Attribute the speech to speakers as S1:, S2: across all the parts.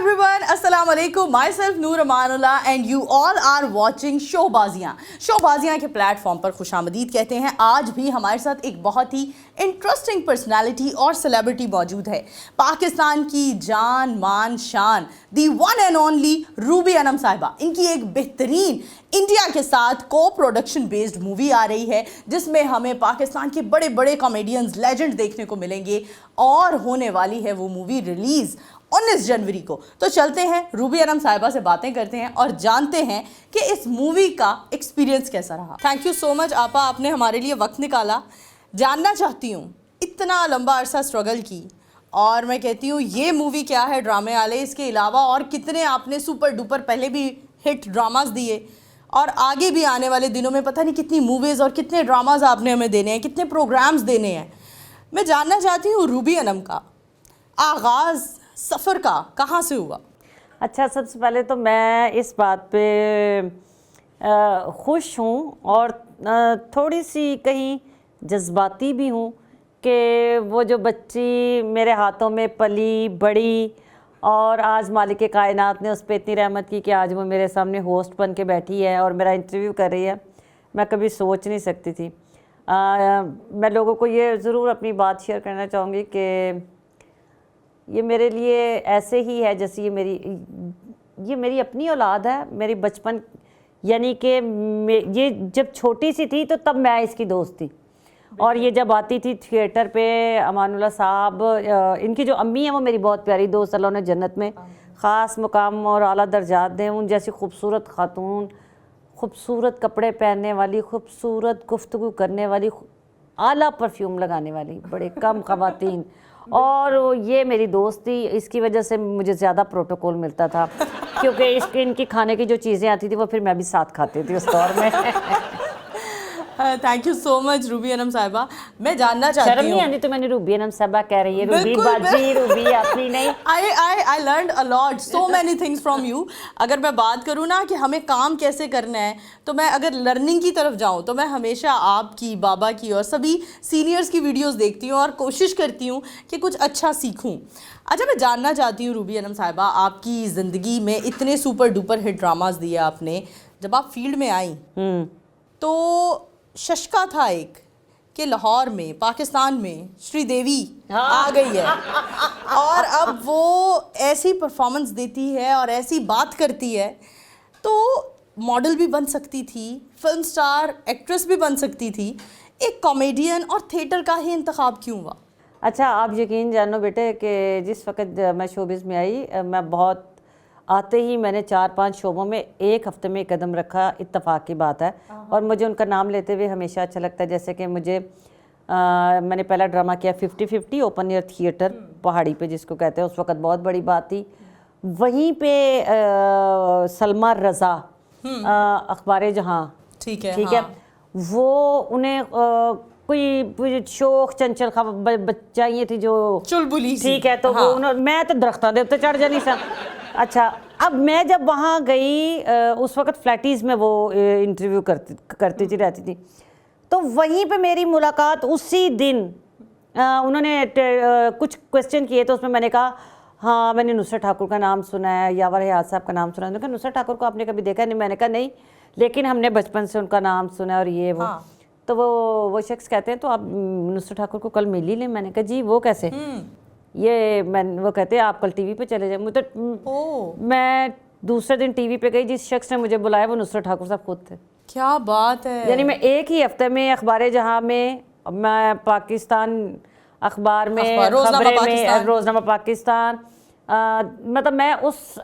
S1: everyone, Assalamu alaikum. Myself Noor Amanullah and you all are watching शोबाजियाँ. शोबाजियाँ के platform पर खुशामदीद कहते हैं. आज भी हमारे साथ एक बहुत ही इंटरेस्टिंग पर्सनालिटी और सेलिब्रिटी मौजूद है. पाकिस्तान की जान मान शान the one and only Rubi Anum Sahiba. इनकी एक बेहतरीन इंडिया के साथ को प्रोडक्शन बेस्ड मूवी आ रही है जिसमें हमें पाकिस्तान के बड़े बड़े कॉमेडियंस लेजेंड देखने को मिलेंगे और होने वाली है वो मूवी रिलीज 19 जनवरी को. तो चलते हैं रूबी अनम साहिबा से बातें करते हैं और जानते हैं कि इस मूवी का एक्सपीरियंस कैसा रहा. थैंक यू सो मच आपा, आपने हमारे लिए वक्त निकाला. जानना चाहती हूँ इतना लंबा अरसा स्ट्रगल की और मैं कहती हूँ ये मूवी क्या है ड्रामे वाले, इसके अलावा और कितने आपने सुपर डुपर पहले भी हिट ड्रामास दिए और आगे भी आने वाले दिनों में पता नहीं कितनी मूवीज़ और कितने ड्रामास आपने हमें देने हैं, कितने प्रोग्राम्स देने हैं. मैं जानना चाहती हूँ रूबी अनम का आगाज़ सफ़र का कहाँ से हुआ?
S2: अच्छा, सबसे पहले तो मैं इस बात पे खुश हूँ और थोड़ी सी कहीं जज्बाती भी हूँ कि वो जो बच्ची मेरे हाथों में पली बड़ी और आज मालिक कायनात ने उस पर इतनी रहमत की कि आज वो मेरे सामने होस्ट बन के बैठी है और मेरा इंटरव्यू कर रही है. मैं कभी सोच नहीं सकती थी. मैं लोगों को ये ज़रूर अपनी बात शेयर करना चाहूँगी कि ये मेरे लिए ऐसे ही है जैसे ये मेरी अपनी औलाद है. मेरी बचपन यानी कि ये जब छोटी सी थी तो तब मैं इसकी दोस्त थी और ये जब आती थी थिएटर पे अमानुल्लाह साहब, इनकी जो अम्मी है वो मेरी बहुत प्यारी दोस्त, अल्लाह ने जन्नत में ख़ास मुकाम और आला दर्जात दें. उन जैसी खूबसूरत खातून, खूबसूरत कपड़े पहनने वाली, खूबसूरत गुफ्तगू करने वाली, आला परफ्यूम लगाने वाली बड़े कम ख़वातीन, और ये मेरी दोस्त थी. इसकी वजह से मुझे ज़्यादा प्रोटोकॉल मिलता था क्योंकि इनकी खाने की जो चीज़ें आती थी वो फिर मैं भी साथ खाती थी उस दौर में.
S1: Thank you so much Ruby Anum साहिबा. मैं जानना चाहती हूँ,
S2: शर्म नहीं आती तो मैंने रूबी अनम साहिबा कह रही है, रूबी बाजी, रूबी अपनी नहीं.
S1: I learned a lot, so many things from you. अगर मैं बात करूँ ना कि हमें काम कैसे करना है तो मैं अगर लर्निंग की तरफ जाऊँ तो मैं हमेशा आपकी, बाबा की और सभी सीनियर्स की वीडियोस देखती हूँ और कोशिश करती हूँ कि कुछ अच्छा सीखूँ. अच्छा, मैं जानना चाहती हूँ रूबी अनम साहिबा, आपकी ज़िंदगी में इतने सुपर डुपर हिट ड्रामास दिए आपने, जब आप फील्ड में आई तो शशका था एक कि लाहौर में, पाकिस्तान में श्रीदेवी आ गई है और अब वो ऐसी परफॉर्मेंस देती है और ऐसी बात करती है तो मॉडल भी बन सकती थी, फिल्म स्टार एक्ट्रेस भी बन सकती थी. एक कॉमेडियन और थिएटर का ही इंतखाब क्यों हुआ?
S2: अच्छा, आप यकीन जानो बेटे कि जिस वक्त मैं शोबिज़ में आई, मैं बहुत आते ही मैंने 4-5 शोबों में एक हफ्ते में कदम रखा, इत्तेफाक की बात है. और मुझे उनका नाम लेते हुए हमेशा अच्छा लगता है. जैसे कि मुझे मैंने पहला ड्रामा किया 50-50 ओपन एयर थिएटर पहाड़ी पे जिसको कहते हैं, उस वक्त बहुत बड़ी बात थी. वहीं पे सलमा रज़ा अखबार जहाँ, ठीक है, वो उन्हें कोई शोख चंचल बच्चा ये थी जो
S1: चुलबुली, ठीक
S2: है, तो वो मैं तो दरख्तां दे उत्ते चढ़ जानी सा. अच्छा, अब मैं जब वहाँ गई, उस वक्त फ्लैटीज़ में वो इंटरव्यू करती थी रहती थी, तो वहीं पे मेरी मुलाकात उसी दिन, उन्होंने कुछ क्वेश्चन किए तो उसमें मैंने कहा हाँ मैंने नुसरत ठाकुर का नाम सुना है, यावर हयात साहब का नाम सुना है. उन्होंने कहा नुसरत ठाकुर को आपने कभी देखा नहीं? मैंने कहा नहीं, लेकिन हमने बचपन से उनका नाम सुना और ये वो. तो वो शख्स कहते हैं तो आप नुसरत ठाकुर को कल मिल ही लें. मैंने कहा जी वो कैसे? वो कहते हैं आप कल टीवी पे चले जाए. मैं दूसरे दिन टीवी पे गई, जिस शख्स ने मुझे बुलाया वो नुसरत ठाकुर साहब खुद थे.
S1: क्या बात है!
S2: यानी मैं एक ही हफ्ते में अखबार जहाँ में, मैं पाकिस्तान अखबार में, खबरें में, रोज़नामा पाकिस्तान, मतलब मैं उस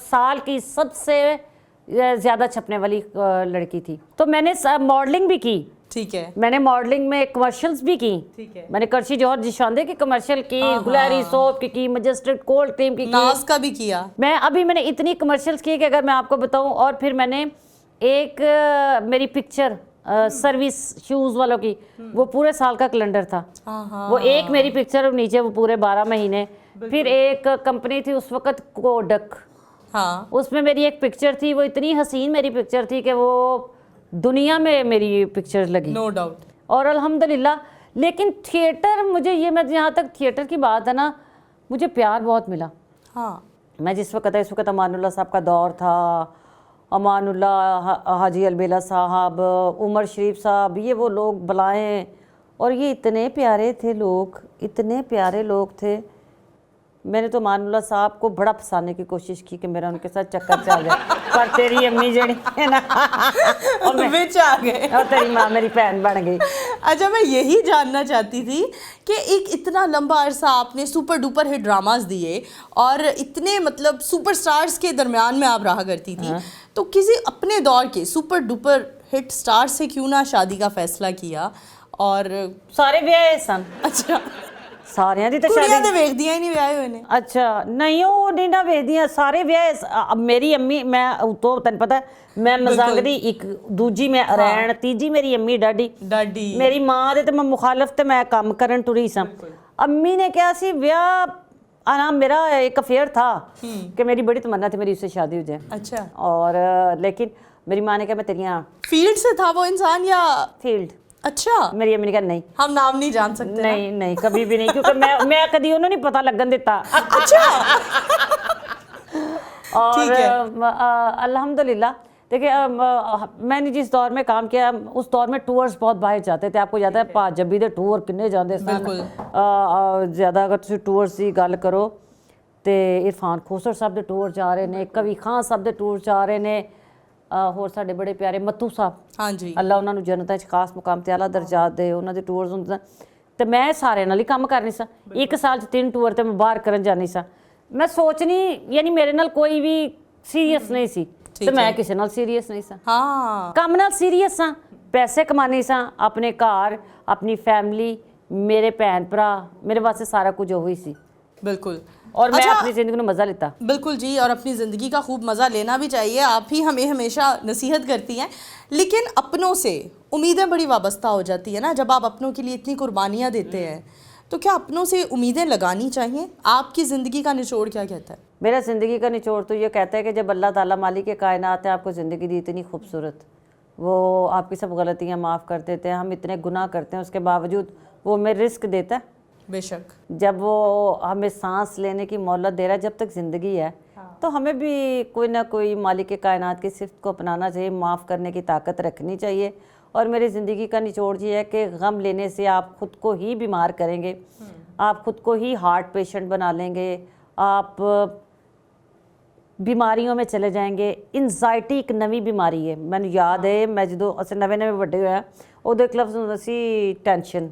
S2: साल की सबसे ज़्यादा छपने वाली लड़की थी. तो मैंने मॉडलिंग भी की,
S1: ठीक है,
S2: मैंने मॉडलिंग में कमर्शियल्स भी की, ठीक है, मैंने करशी जौहर जिशांदे की कमर्शियल की, गुलारी सोप की, मजेस्टिक कोल्ड क्रीम की,
S1: नाज का भी किया. मैंने
S2: इतनी कमर्शियल्स की कि अगर मैं आपको बताऊं. और फिर मैंने एक मेरी पिक्चर सर्विस शूज़ वालों की, वो पूरे साल का कैलेंडर था. वो एक मेरी पिक्चर और नीचे वो पूरे 12 महीने. फिर एक कंपनी थी उस वक्त कोडक, उसमें मेरी एक पिक्चर थी, वो इतनी हसीन मेरी पिक्चर थी कि वो दुनिया में मेरी पिक्चर लगी,
S1: नो डाउट.
S2: और अल्हम्दुलिल्लाह. लेकिन थिएटर, मुझे ये, मैं जहाँ तक थिएटर की बात है ना, मुझे प्यार बहुत मिला. मैं जिस वक्त इस वक्त अमानुल्लाह साहब का दौर था, अमानुल्लाह, हाजी अलबेला साहब, उमर शरीफ साहब, ये वो लोग बुलाएं, और ये इतने प्यारे थे लोग, इतने प्यारे लोग थे। मैंने तो अमानुल्लाह साहब को बड़ा फंसाने की कोशिश की कि मेरा उनके साथ चक्कर चल जाए, पर तेरी अम्मी जड़ी है ना और मैं
S1: बिच आ गए
S2: और तेरी माँ मेरी बहन बन गई।
S1: अच्छा, मैं यही जानना चाहती थी कि एक इतना लंबा अरसा आपने सुपर डुपर हिट ड्रामास दिए और इतने मतलब सुपरस्टार्स के दरमियान में आप रहा करती थी, तो किसी अपने दौर के सुपर डुपर हिट स्टार से क्यों ना शादी का फैसला किया? और
S2: सारे ब्याह सन।
S1: अच्छा,
S2: सारियां दी तो
S1: कुड़ियां
S2: शादी
S1: ते वेखदियां ही नहीं ब्याह हुए ने।
S2: अच्छा नहीं, वो नहीं ना वेखदियां सारे ब्याह। अब मेरी अम्मी, मैं तो तैਨੂੰ पता है मैं मजाक दी, एक दूजी मैं रैन, तीजी मेरी अम्मी डाडी
S1: डाडी
S2: मेरी माँ दे ते मैं मुखालफ ते मैं काम करन टुरी सां। अम्मी ने कहा सी ब्याह आना, मेरा एक अफेयर था कि मेरी बड़ी तमन्ना थी मेरी उससे शादी हो जाए।
S1: अच्छा,
S2: और लेकिन मेरी माँ ने कहा मैं तेरियां
S1: फील्ड से था वो इंसान या?
S2: फील्ड।
S1: अच्छा,
S2: मेरी अम्मी ने कहा नहीं
S1: हम नाम नहीं जान सकते ना?
S2: नहीं नहीं कभी भी नहीं, क्योंकि मैं कभी उन्होंने नहीं पता लगन देता।
S1: अच्छा
S2: और
S1: ठीक है।
S2: अल्हम्दुलिल्लाह देखिए, मैंने जिस दौर में काम किया उस दौर में टूर्स बहुत बाहर जाते थे। आपको याद है भाजबी दे टूर किन्ने जाते
S1: बिल्कुल।
S2: ज़्यादा अगर तुम टूर्स की गल करो तो इरफान खोसर साहब के टूर जा रहे हैं, कवि खान साहब के टूर जा रहे हैं, होर साडे बड़े प्यारे मत्तू साहब,
S1: हाँ जी,
S2: अल्लाह उन्होंने जन्नतां च खास मुकाम ते आला दर्जात दे, उन्होंने टूर्स होंदे ते मैं सारे नाल ही काम करनी सा। एक साल च 3 टूर ते मैं बाहर करन जानी सा। मैं सोचनी, यानी मेरे नाल कोई भी सीरीयस नहीं सी ते मैं किसी नाल सीरीयस नहीं सा।
S1: हाँ
S2: काम नाल सीरीयस सा, पैसे कमाने सा, अपने घर, अपनी फैमिली, मेरे भैन भरा, मेरे वास्ते सारा कुछ वही सी।
S1: बिल्कुल।
S2: और मैं
S1: अच्छा,
S2: अपनी जिंदगी में मज़ा लेता।
S1: बिल्कुल जी, और अपनी ज़िंदगी का खूब मज़ा लेना भी चाहिए। आप ही हमें हमेशा नसीहत करती हैं, लेकिन अपनों से उम्मीदें बड़ी वाबस्ता हो जाती है ना। जब आप अपनों के लिए इतनी कुर्बानियाँ देते हैं तो क्या अपनों से उम्मीदें लगानी चाहिए? आपकी ज़िंदगी का निचोड़ क्या कहता है?
S2: मेरा ज़िंदगी का निचोड़ तो ये कहता है कि जब अल्लाह ताला मालिक के कायनात है आपको ज़िंदगी दी इतनी खूबसूरत, वो आपकी सब गलतियाँ माफ़ कर देते हैं, हम इतने गुनाह करते हैं उसके बावजूद वो हमें रिस्क देता है।
S1: बेशक,
S2: जब वो हमें सांस लेने की मोहलत दे रहा है, जब तक ज़िंदगी है तो हमें भी कोई ना कोई मालिक के कायनात की सिफ़त को अपनाना चाहिए, माफ़ करने की ताकत रखनी चाहिए। और मेरी ज़िंदगी का निचोड़ ये है कि गम लेने से आप ख़ुद को ही बीमार करेंगे, आप ख़ुद को ही हार्ट पेशेंट बना लेंगे, आप बीमारियों में चले जाएंगे। एनजाइटी एक नवी बीमारी है, मैंने याद है मैं जो अस नवे नवे ਵੱਡੇ ਹੋਇਆ ਉਦੋਂ ਇੱਕ ਲਫ਼ਜ਼ ਹੁੰਦਾ ਸੀ ਟੈਨਸ਼ਨ,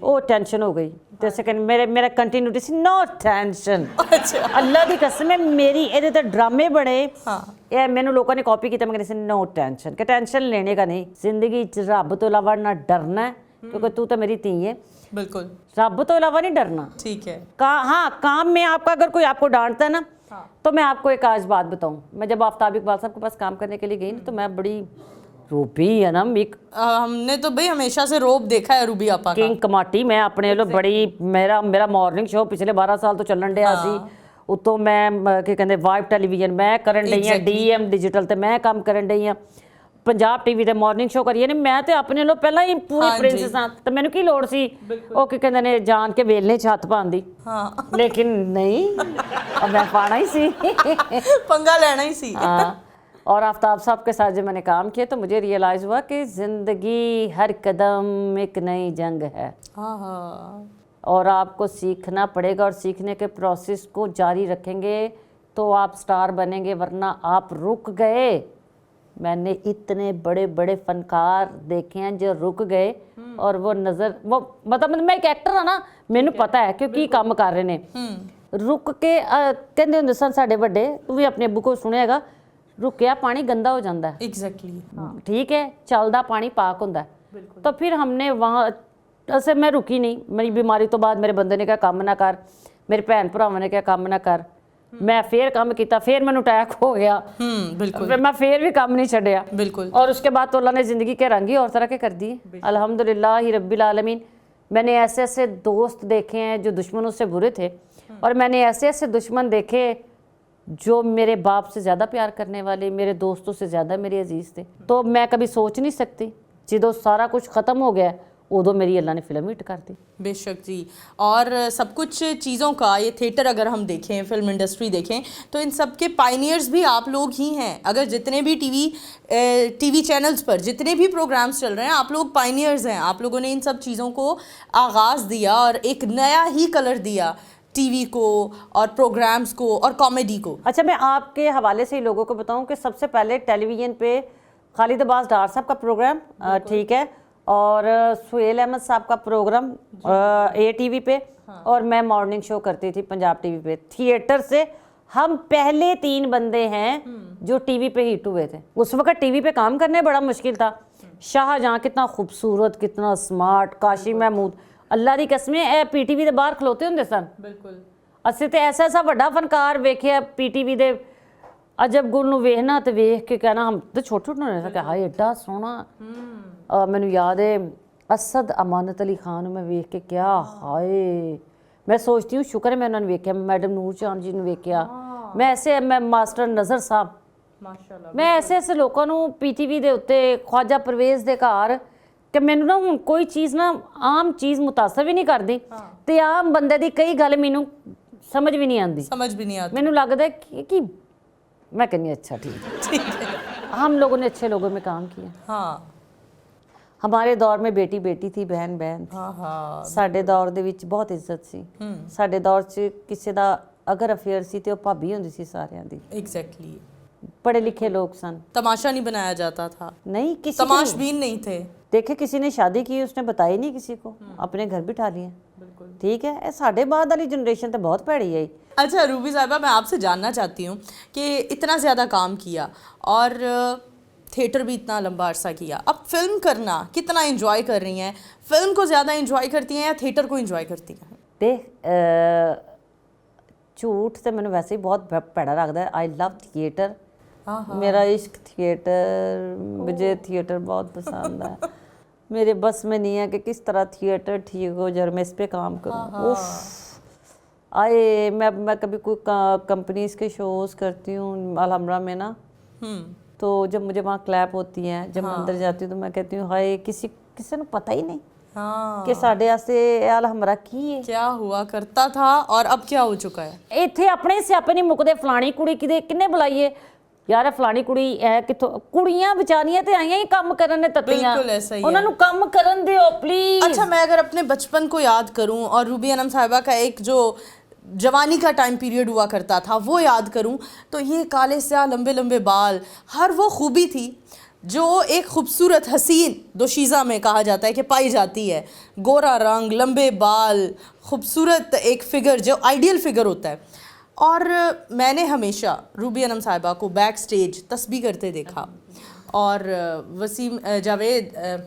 S2: ਉਹ ਟੈਨਸ਼ਨ ਹੋ ਗਈ ਤੇ ਸੈਕਿੰਡ ਮੇਰਾ ਕੰਟੀਨਿਊਟੀ ਸੀ नो टेंशन।
S1: अच्छा,
S2: ਅੱਲਾ ਦੀ ਕਸਮ ਹੈ ਮੇਰੀ ਇਹਦੇ ਤੇ ਡਰਾਮੇ ਬਣੇ,
S1: हाँ
S2: ਇਹ ਮੈਨੂੰ ਲੋਕਾਂ ਨੇ ਕਾਪੀ ਕੀਤਾ। ਮੈਂ ਕਹਿੰਦੀ ਸੀ नो टेंशन, ਕਿ ਟੈਨਸ਼ਨ ਲੈਣੇ का नहीं, ਜ਼ਿੰਦਗੀ ਚ ਰੱਬ ਤੋਂ ਇਲਾਵਾ ਨਾ ਡਰਨਾ है, क्योंकि तू तो मेरी ती है,
S1: बिल्कुल
S2: रब तो इलावा नहीं डरना।
S1: ठीक है।
S2: हाँ, काम में आपका अगर कोई आपको डांटता है ना, तो मैं आपको एक आज बात बताऊं, मैं जब आफ्ताब इकबाल साहब के पास काम करने के लिए गई ना, तो मैं बड़ी रूबी है ना,
S1: हमने तो भाई हमेशा से रोब देखा है रूबी आपा का।
S2: किंग कमाटी मैं अपने लो बड़ी, मेरा मॉर्निंग शो पिछले 12 साल तो ਚੱਲਣ ਡਿਆ ਸੀ। ਉਤੋਂ ਮੈਂ ਕੀ ਕਹਿੰਦੇ ਵਾਈਬ ਟੈਲੀਵਿਜ਼ਨ ਮੈਂ ਕਰਨ ਡਈ ਆ, DM ਡਿਜੀਟਲ ਤੇ ਮੈਂ ਕੰਮ ਕਰਨ ਡਈ ਆ, ਪੰਜਾਬ ਟੀਵੀ ਤੇ ਮਾਰਨਿੰਗ ਸ਼ੋ ਕਰੀਏ ਨੇ। ਮੈਂ ਤੇ ਆਪਣੇ ਲੋ ਪਹਿਲਾਂ ਹੀ ਪੂਰੀ ਪ੍ਰਿੰਸੈਸ ਹਾਂ, ਤੇ ਮੈਨੂੰ ਕੀ ਲੋੜ ਸੀ ਉਹ ਕੀ ਕਹਿੰਦੇ ਨੇ ਜਾਣ ਕੇ ਵੇਲਨੇ ਚ ਹੱਥ ਪਾਉਣ ਦੀ।
S1: हाँ
S2: लेकिन नहीं, अब मैं पाना ही सी।
S1: पंगा लेना ही सी।
S2: हाँ, और आफ्ताब साहब के साथ जब मैंने काम किया तो मुझे रियलाइज़ हुआ कि ज़िंदगी हर कदम एक नई जंग है,
S1: हाँ हाँ
S2: और आपको सीखना पड़ेगा, और सीखने के प्रोसेस को जारी रखेंगे तो आप स्टार बनेंगे, वरना आप रुक गए। मैंने इतने बड़े बड़े फनकार देखे हैं जो रुक गए और वो नज़र वो मतलब मैं एक एक्टर हाँ ना, मैनू पता है क्योंकि काम कर रहे ने रुक के कहते होंदे सन साडे वड्डे, तू भी अपने अब्बू को सुनेगा, रुकिया पानी गंदा हो जाता है।
S1: एग्जैक्टली,
S2: ठीक है, चलदा पानी पाक होंदा है। तो फिर हमने वहाँ ऐसे मैं रुकी नहीं, मेरी बीमारी तो बाद मेरे बंदे ने कहा काम ना कर, मेरे भैन भरावां ने कहा काम ना कर, मैं फिर काम किया, फिर मैनू अटैक हो गया,
S1: बिल्कुल
S2: फिर मैं फिर भी काम नहीं छड्डिया।
S1: बिल्कुल।
S2: और उसके बाद तो अल्लाह ने ज़िंदगी के रंग ही और तरह के कर दिए, अल्हम्दुलिल्लाह ही रब्बिल आलमीन। मैंने ऐसे ऐसे दोस्त देखे हैं जो दुश्मनों से बुरे थे, और मैंने ऐसे ऐसे दुश्मन देखे जो मेरे बाप से ज़्यादा प्यार करने वाले, मेरे दोस्तों से ज़्यादा मेरे अजीज़ थे। तो मैं कभी सोच नहीं सकती, जो सारा कुछ ख़त्म हो गया ਉਦੋਂ ਮੇਰੀ ਅੱਲਾ ਨੇ ਫਿਲਮ ਹਿੱਟ ਕਰਤੀ।
S1: बेशक जी। और सब कुछ चीज़ों का ये थिएटर अगर हम देखें, फिल्म इंडस्ट्री देखें, तो इन सब के पायनियर्स भी आप लोग ही हैं। अगर जितने भी टीवी चैनल्स पर जितने भी प्रोग्राम्स चल रहे हैं, आप लोग पायनियर्स हैं। आप लोगों ने इन सब चीज़ों को आगाज़ दिया और एक नया ही कलर दिया टीवी को और प्रोग्राम्स को और कॉमेडी को।
S2: अच्छा, मैं आपके हवाले से ही लोगों को बताऊं कि सबसे पहले टेलीविज़न पे खालिद अब्बास डार साहब का प्रोग्राम, ठीक है, और सुहेल अहमद साहब का प्रोग्राम ATV पे, और मैं मॉर्निंग शो करती थी पंजाब टीवी पे। थिएटर से हम पहले 3 बंदे हैं जो टीवी पे हिट हुए थे। उस वक्त टीवी पे काम करने बड़ा मुश्किल था। शाहजहां कितना खूबसूरत, कितना स्मार्ट, काशी महमूद, अल्लाह दी कसमें PTV ਦੇ ਬਾਹਰ ਖਲੋਤੇ ਹੁੰਦੇ ਸਨ।
S1: बिल्कुल।
S2: ਅਸੀਂ ਤੇ ਐਸਾ ਵੱਡਾ ਫਨਕਾਰ ਵੇਖਿਆ PTV ਦੇ ਅਜਬ ਗੁਲ ਨੂੰ ਵੇਖਣਾ ਤੇ ਵੇਖ ਕੇ ਕਹਿਣਾ, ਹਮ ਤੇ ਛੋਟੇ ਛੋਟੇ ਹੁੰਦੇ ਸੀ, ਹਾਏ ਐਡਾ ਸੋਹਣਾ। ਮੈਨੂੰ ਯਾਦ ਹੈ ਅਸਦ ਅਮਾਨਤ ਅਲੀ ਖਾਨ ਨੂੰ ਮੈਂ ਵੇਖ ਕੇ ਕਿਹਾ, ਹਾਏ ਮੈਂ ਸੋਚਦੀ ਹੂੰ ਸ਼ੁਕਰ ਹੈ ਮੈਂ ਉਹਨਾਂ ਨੂੰ ਵੇਖਿਆ, ਮੈਡਮ ਨੂਰ ਚਾਂਦ ਜੀ ਨੂੰ ਵੇਖਿਆ, ਮੈਂ ਮਾਸਟਰ ਨਜ਼ਰ ਸਾਹਿਬ,
S1: ਮਾਸ਼ਾਅੱਲਾ।
S2: ਮੈਂ ਐਸੇ ਲੋਕਾਂ ਨੂੰ PTV ਦੇ ਉੱਤੇ, ਖਵਾਜਾ ਪਰਵੇਜ਼ ਦੇ ਘਰ, ਕਿ ਮੈਨੂੰ ਨਾ ਹੁਣ ਕੋਈ ਚੀਜ਼ ਨਾ ਆਮ ਚੀਜ਼ ਮੁਤਾਸਰ ਵੀ ਨਹੀਂ ਕਰਦੀ ਤੇ ਆਮ ਬੰਦੇ ਦੀ ਕਈ ਗੱਲ ਮੈਨੂੰ ਸਮਝ ਵੀ ਨਹੀਂ ਆਉਂਦੀ,
S1: समझ भी नहीं आती।
S2: ਮੈਨੂੰ ਲੱਗਦਾ कि मैं कहनी अच्छा ठीक है। हम लोगों ने अच्छे लोगों में काम किया।
S1: हाँ
S2: हमारे दौर में बेटी बेटी थी, बहन बहन थी।
S1: हाँ।
S2: ਸਾਡੇ ਦੌਰ ਦੇ ਵਿੱਚ ਬਹੁਤ ਇੱਜ਼ਤ ਸੀ। ਸਾਡੇ ਦੌਰ 'ਚ ਕਿਸੇ ਦਾ ਅਗਰ ਅਫੇਅਰ ਸੀ ਤੇ ਉਹ ਭਾਬੀ ਹੁੰਦੀ ਸੀ ਸਾਰਿਆਂ ਦੀ।
S1: एग्जैक्टली।
S2: पढ़े लिखे लोग सन,
S1: तमाशा नहीं बनाया जाता था,
S2: नहीं किसी
S1: तमाशबीन नहीं थे।
S2: देखे किसी ने शादी की उसने बताई नहीं किसी को, अपने घर बिठा लिए।
S1: बिल्कुल
S2: ठीक है, ਇਹ ਸਾਡੇ ਬਾਅਦ ਵਾਲੀ ਜਨਰੇਸ਼ਨ तो बहुत भैड़ी है।
S1: अच्छा रूबी साहिबा, मैं आपसे जानना चाहती हूँ कि इतना ज़्यादा काम किया और थिएटर भी इतना लंबा अरसा किया, अब फिल्म करना कितना इंजॉय कर रही हैं? फिल्म को ज़्यादा इंजॉय करती हैं या थिएटर को इंजॉय करती हैं?
S2: देख ਝੂਠ ਤੇ ਮੈਨੂੰ ਵੈਸੇ ਹੀ ਬਹੁਤ ਭੈੜਾ ਲੱਗਦਾ ਹੈ। ਆਈ ਲਵ ਥੀਏਟਰ, मेरा इश्क थिएटर, मुझे थिएटर बहुत पसंद है। मेरे बस में नहीं है कि किस तरह थिएटर ठीक हो जाए, मैं इस पे काम करूँ। उफ, आए मैं कभी कोई कंपनीज के शोज़ करती हूँ अलहमरा में ना, तो जब मुझे वहाँ क्लैप होती हैं, जब मैं अंदर जाती हूँ तो मैं कहती हूँ हाय किसी ने पता ही नहीं कि साढ़े वास्ते अलहमरा की है,
S1: क्या हुआ करता था और अब क्या हो चुका है।
S2: ਇੱਥੇ ਆਪਣੇ ਸਿਆਪੇ ਨਹੀਂ ਮੁੱਕਦੇ। ਫਲਾਣੀ ਕੁੜੀ ਕਿੰਨੇ ਬੁਲਾਈਏ ਯਾਰ, ਫਲਾਣੀ ਕੁੜੀ ਹੈ ਕਿੱਥੋਂ? ਕੁੜੀਆਂ ਵਿਚਾਰੀਆਂ ਤੇ ਆਈਆਂ ਹੀ ਕੰਮ ਕਰਨ ਨੇ ਤੱਤੀਆਂ,
S1: बिल्कुल ऐसा ही है।
S2: ਉਹਨਾਂ ਨੂੰ ਕੰਮ ਕਰਨ ਦਿਓ प्लीज।
S1: अच्छा, मैं अगर अपने बचपन को याद करूं और रूबी अनम साहिबा का एक जो जवानी का टाइम पीरियड हुआ करता था वो याद करूं, तो ये काले स्याह लंबे लंबे बाल, हर वो खूबी थी जो एक खूबसूरत हसीन दोशीज़ा में कहा जाता है कि पाई जाती है। गोरा रंग, लंबे बाल, खूबसूरत एक फ़िगर जो आइडियल फ़िगर होता है। और मैंने हमेशा रूबी अनम साहिबा को बैक स्टेज तस्बीह करते देखा और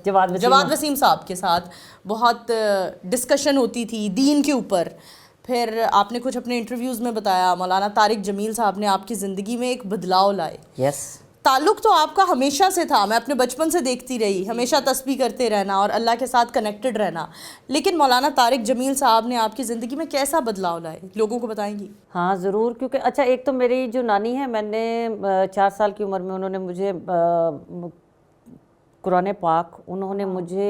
S1: जवाद वसीम साहब के साथ बहुत डिस्कशन होती थी दीन के ऊपर। फिर आपने कुछ अपने इंटरव्यूज़ में बताया मौलाना तारिक जमील साहब ने आपकी ज़िंदगी में एक बदलाव लाए।
S2: यस,
S1: ताल्लुक़ तो आपका हमेशा से था, मैं अपने बचपन से देखती रही, हमेशा तस्बीह करते रहना और अल्लाह के साथ कनेक्टेड रहना, लेकिन मौलाना तारिक जमील साहब ने आपकी ज़िंदगी में कैसा बदलाव लाए, लोगों को बताएंगी?
S2: हाँ ज़रूर, क्योंकि अच्छा एक तो मेरी जो नानी है, मैंने 4 साल की उम्र में उन्होंने मुझे कुरान पाक, उन्होंने मुझे,